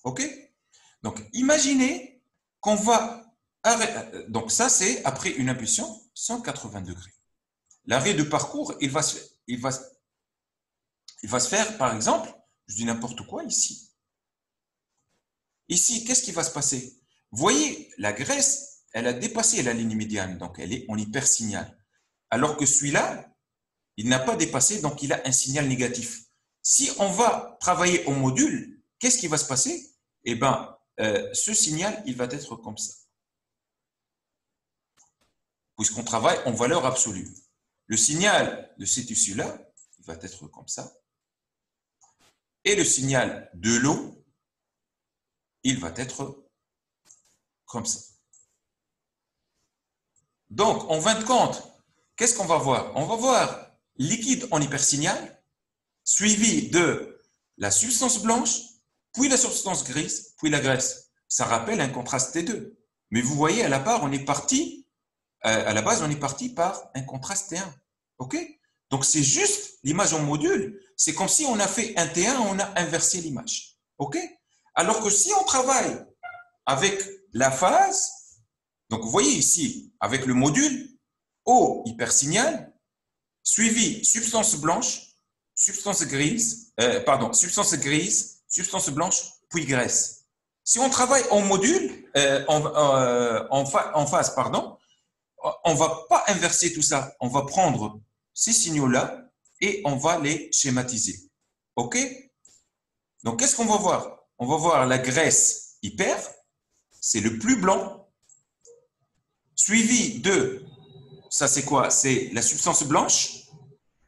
OK? Donc, imaginez qu'on va arrêter. Donc, ça, c'est après une impulsion 180 degrés. L'arrêt de parcours, il va se faire, par exemple, je dis n'importe quoi ici. Ici, qu'est-ce qui va se passer? Vous voyez, la graisse, elle a dépassé la ligne médiane, donc elle est en hypersignal. Alors que celui-là, il n'a pas dépassé, donc il a un signal négatif. Si on va travailler au module, qu'est-ce qui va se passer? Eh bien, ce signal, il va être comme ça. Puisqu'on travaille en valeur absolue. Le signal de ces tissus-là, il va être comme ça. Et le signal de l'eau, il va être comme ça. Donc, en fin de compte, qu'est-ce qu'on va voir? On va voir liquide en hypersignal, suivi de la substance blanche, puis la substance grise, puis la graisse. Ça rappelle un contraste T2. Mais vous voyez, à la base, on est parti par un contraste T1. OK? Donc, c'est juste l'image en module. C'est comme si on a fait un T1, on a inversé l'image. OK? Alors que si on travaille avec la phase, donc vous voyez ici, avec le module, eau hypersignal, suivi substance blanche, substance grise, substance blanche, puis graisse. Si on travaille en module, en phase, pardon, on ne va pas inverser tout ça. On va prendre ces signaux-là et on va les schématiser. OK? Donc, qu'est-ce qu'on va voir? On va voir la graisse hyper, c'est le plus blanc, suivi de, ça c'est quoi? C'est la substance blanche,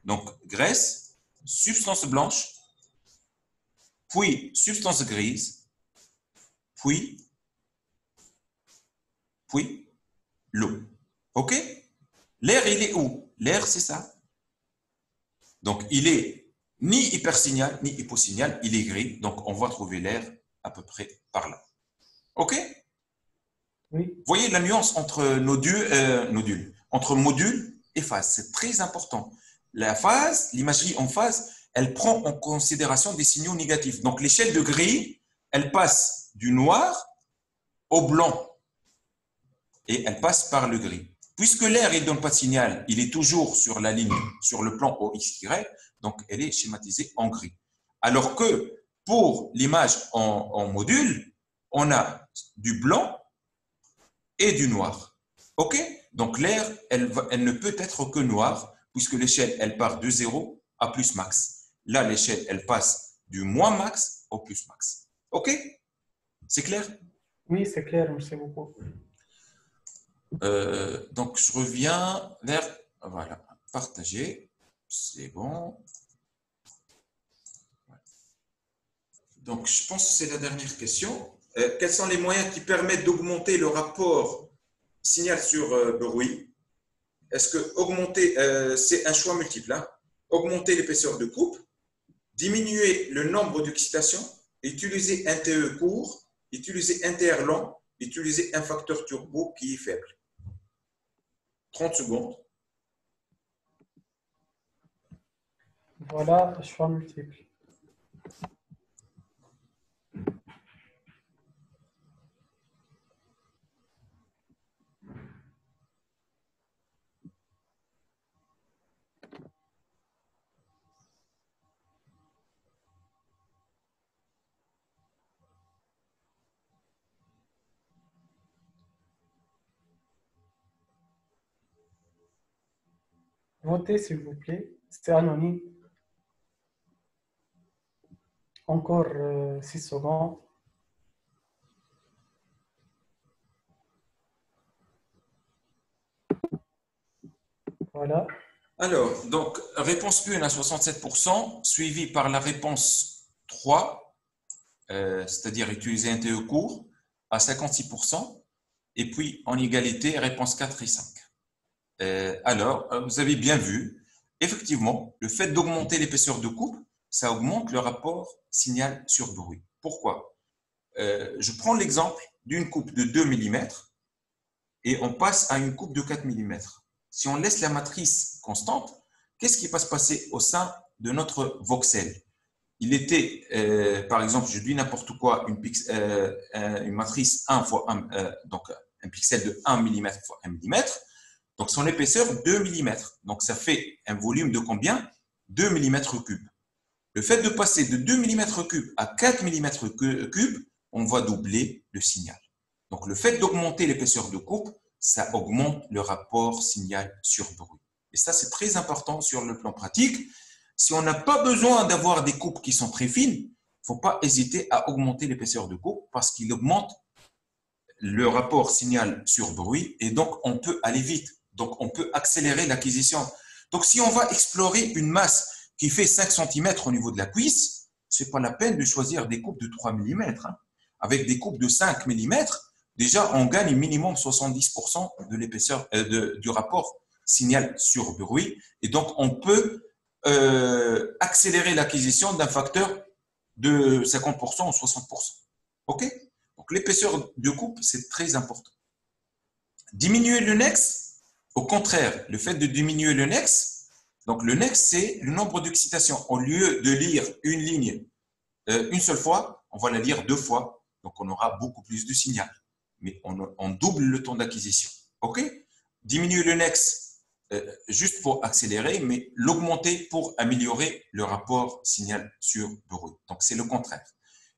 donc graisse, substance blanche, puis substance grise, puis l'eau. OK? L'air, il est où? L'air, c'est ça. Donc, il est ni hypersignal, ni hyposignal, il est gris. Donc, on va trouver l'air à peu près par là. OK? Oui. Vous voyez la nuance entre entre module et phase. C'est très important. La phase, l'imagerie en phase, elle prend en considération des signaux négatifs. Donc, l'échelle de gris, elle passe du noir au blanc. Et elle passe par le gris. Puisque l'air, il ne donne pas de signal, il est toujours sur la ligne, sur le plan OXY, donc elle est schématisée en gris. Alors que pour l'image en module, on a du blanc et du noir. OK? Donc l'air, elle ne peut être que noire, puisque l'échelle, elle part de 0 à plus max. Là, l'échelle, elle passe du moins max au plus max. OK? C'est clair? Oui, c'est clair, merci beaucoup. Donc, je reviens vers, voilà, partager, c'est bon. Donc, je pense que c'est la dernière question. Quels sont les moyens qui permettent d'augmenter le rapport signal sur bruit? Est-ce que augmenter, c'est un choix multiple, hein? Augmenter l'épaisseur de coupe, diminuer le nombre d'excitations, utiliser un TE court, utiliser un TR long, utiliser un facteur turbo qui est faible. 30 secondes. Voilà, choix multiple. Votez, s'il vous plaît. C'est anonyme. Encore 6 secondes. Voilà. Alors, donc, réponse 1 à 67%, suivie par la réponse 3, c'est-à-dire utiliser un TE court, à 56%. Et puis, en égalité, réponse 4 et 5. Alors, vous avez bien vu, effectivement, le fait d'augmenter l'épaisseur de coupe, ça augmente le rapport signal sur bruit. Pourquoi? Je prends l'exemple d'une coupe de 2 mm et on passe à une coupe de 4 mm. Si on laisse la matrice constante, qu'est-ce qui va se passer au sein de notre voxel? Il était, par exemple, je dis n'importe quoi, une matrice 1 fois 1, donc un pixel de 1 mm fois 1 mm, donc son épaisseur 2 mm. Donc ça fait un volume de combien? 2 mm3. Le fait de passer de 2 mm3 à 4 mm3, on va doubler le signal. Donc le fait d'augmenter l'épaisseur de coupe, ça augmente le rapport signal sur bruit. Et ça, c'est très important sur le plan pratique. Si on n'a pas besoin d'avoir des coupes qui sont très fines, il ne faut pas hésiter à augmenter l'épaisseur de coupe parce qu'il augmente le rapport signal sur bruit et donc on peut aller vite. Donc on peut accélérer l'acquisition. Donc si on va explorer une masse qui fait 5 cm au niveau de la cuisse, ce n'est pas la peine de choisir des coupes de 3 mm. Avec des coupes de 5 mm, déjà on gagne minimum 70% de l'épaisseur du rapport signal sur bruit. Et donc on peut accélérer l'acquisition d'un facteur de 50% ou 60%. OK? Donc, l'épaisseur de coupe, c'est très important. Diminuer le nex, au contraire, le fait de diminuer le nex, donc le nex, c'est le nombre d'excitations. Au lieu de lire une ligne une seule fois, on va la lire 2 fois. Donc, on aura beaucoup plus de signal. Mais on double le temps d'acquisition. OK? Diminuer le nex, juste pour accélérer, mais l'augmenter pour améliorer le rapport signal sur bruit. Donc, c'est le contraire.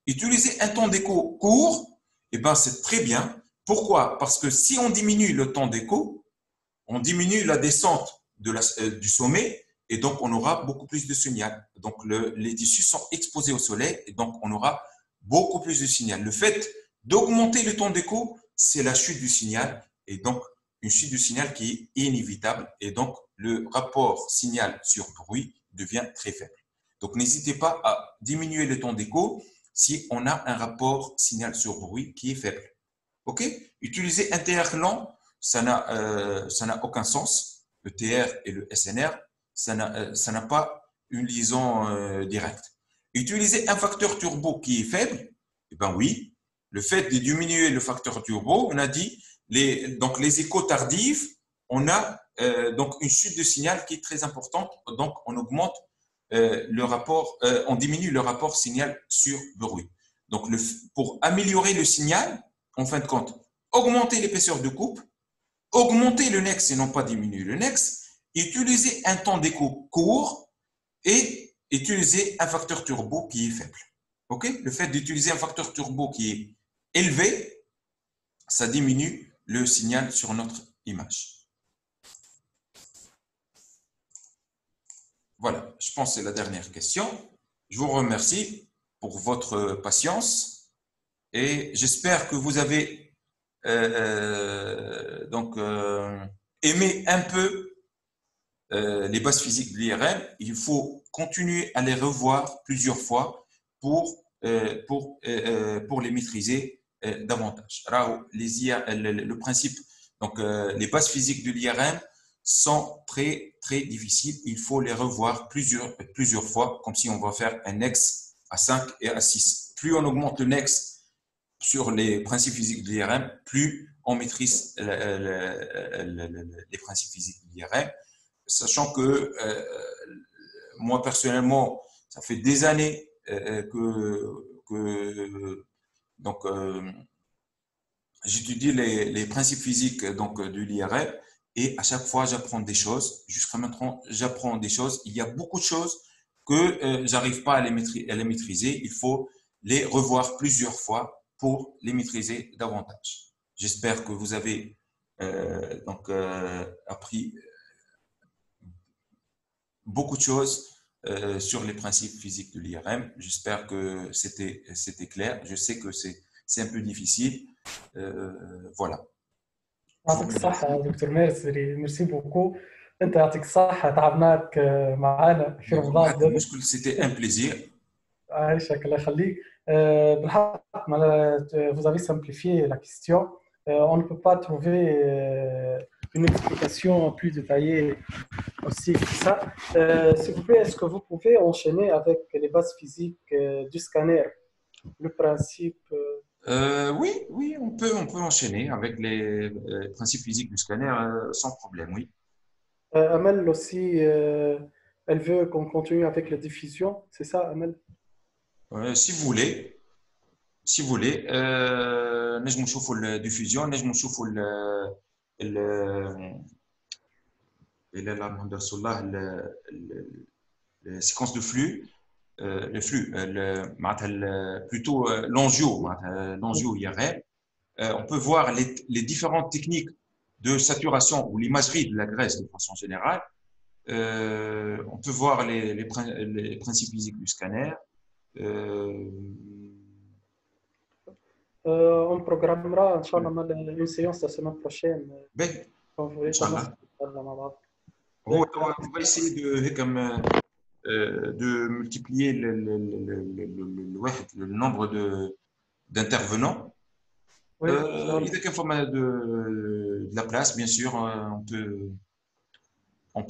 Utiliser un temps d'écho court, eh ben, c'est très bien. Pourquoi? Parce que si on diminue le temps d'écho, on diminue la descente du sommet et donc on aura beaucoup plus de signal. Donc, les tissus sont exposés au soleil et donc on aura beaucoup plus de signal. Le fait d'augmenter le temps d'écho, c'est la chute du signal et donc une chute du signal qui est inévitable et donc le rapport signal sur bruit devient très faible. Donc, n'hésitez pas à diminuer le temps d'écho si on a un rapport signal sur bruit qui est faible. OK? Utiliser un TR lent, ça n'a aucun sens. Le TR et le SNR, ça n'a pas une liaison directe. Utiliser un facteur turbo qui est faible, eh bien oui, le fait de diminuer le facteur turbo, on a dit, donc les échos tardifs, on a donc une chute de signal qui est très importante, donc on augmente on diminue le rapport signal sur bruit. Donc, pour améliorer le signal, en fin de compte, augmenter l'épaisseur de coupe, augmenter le nex et non pas diminuer le nex, utiliser un temps d'écho court et utiliser un facteur turbo qui est faible. Okay? Le fait d'utiliser un facteur turbo qui est élevé, ça diminue le signal sur notre image. Voilà, je pense que c'est la dernière question. Je vous remercie pour votre patience et j'espère que vous avez aimé un peu les bases physiques de l'IRM. Il faut continuer à les revoir plusieurs fois pour les maîtriser davantage. Alors, le principe, donc les bases physiques de l'IRM sont très, très difficiles. Il faut les revoir plusieurs fois, comme si on va faire un nex à 5 et à 6. Plus on augmente le nex sur les principes physiques de l'IRM, plus on maîtrise les principes physiques de l'IRM, sachant que moi, personnellement, ça fait des années j'étudie les principes physiques de l'IRM. Et à chaque fois, j'apprends des choses. Jusqu'à maintenant, j'apprends des choses. Il y a beaucoup de choses que j'arrive pas à les maîtriser. Il faut les revoir plusieurs fois pour les maîtriser davantage. J'espère que vous avez appris beaucoup de choses sur les principes physiques de l'IRM. J'espère que c'était clair. Je sais que c'est un peu difficile. Voilà. يعطيك الصحة دكتور مازري ميرسي بوكو أنت يعطيك الصحة تعبناك معنا في رمضان C'était un plaisir. عايشك الله يخليك. بالحق vous avez simplifié la question. On ne peut pas trouver une explication plus détaillée aussi que ça. S'il vous plaît, est-ce que vous pouvez enchaîner avec les bases physiques du scanner, le principe Oui, oui, on peut enchaîner avec les principes physiques du scanner sans problème, oui. Amel aussi, elle veut qu'on continue avec la diffusion, c'est ça, Amel? Si vous voulez, si vous voulez, نجم نشوفوا الديفيوجن، نجم نشوفوا إلى لا نهضر رسول الله السيكونس دو فلو، le flux, plutôt l'enjeu, l'enjeu IRM. On peut voir les différentes techniques de saturation ou l'imagerie de la graisse de façon générale. On peut voir les principes physiques du scanner. On programmera, Inch'Allah, une séance la semaine prochaine. Ben, Inch'Allah. On va essayer de multiplier le nombre d'intervenants. Oui, Il y a qu'un format de la place, bien sûr, on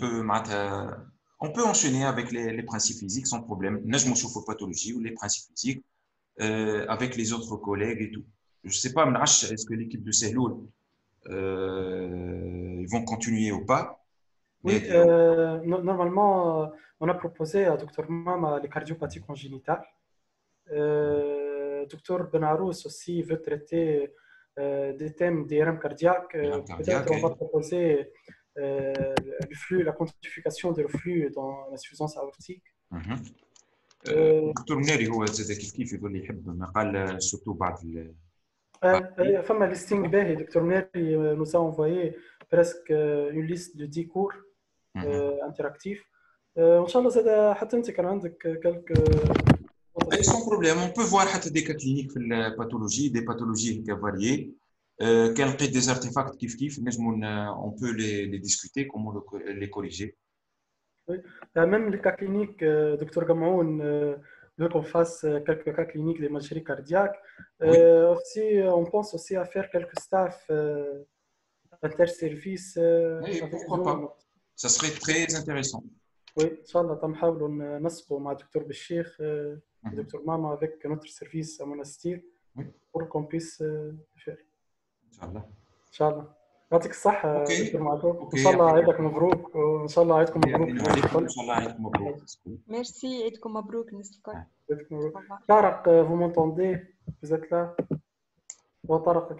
peut enchaîner avec les principes physiques sans problème. Najm pathologie ou les principes physiques avec les autres collègues et tout. Je ne sais pas, est-ce que l'équipe de Sehloul ils vont continuer ou pas? Oui, normalement, on a proposé à Dr Mama les cardiopathies congénitales. Dr Benarous aussi veut traiter des thèmes d'IRM cardiaque. Peut-être on va proposer le flux, la quantification de flux dans l'insuffisance aortique. دكتور منيري هو زاد كيف يقول لي يحب مقال سورتو بعض فما ليستينغ باهي دكتور منيري nous a envoyé presque une liste de 10 cours interactifs. ان شاء الله زاد حتى انت كان عندك quelques sans problème. On peut voir حتى des cas cliniques في الباثولوجي des pathologies variées. كان لقيت des artefacts كيف نجموا on peut les discuter, comment les corriger. Oui. Même les cas cliniques, docteur Gamaoun veut qu'on fasse quelques cas cliniques d'imagerie cardiaque. Oui. Aussi, on pense aussi à faire quelques staffs interservices. Oui, pourquoi pas? Ça serait très intéressant. Oui, Inch'Allah, تنحاولوا نسقوا مع دكتور بالشيخ دكتور ماما avec notre service à Monastir pour qu'on puisse faire. Inch'Allah. Inch'Allah. يعطيك الصحة دكتور معروف. إن شاء الله عيدك مبروك وإن شاء الله عيدكم مبروك. إن شاء الله عيدكم مبروك. ميرسي عيدكم مبروك الناس الكل. طارق, vous m'entendez? Vous êtes là? طارق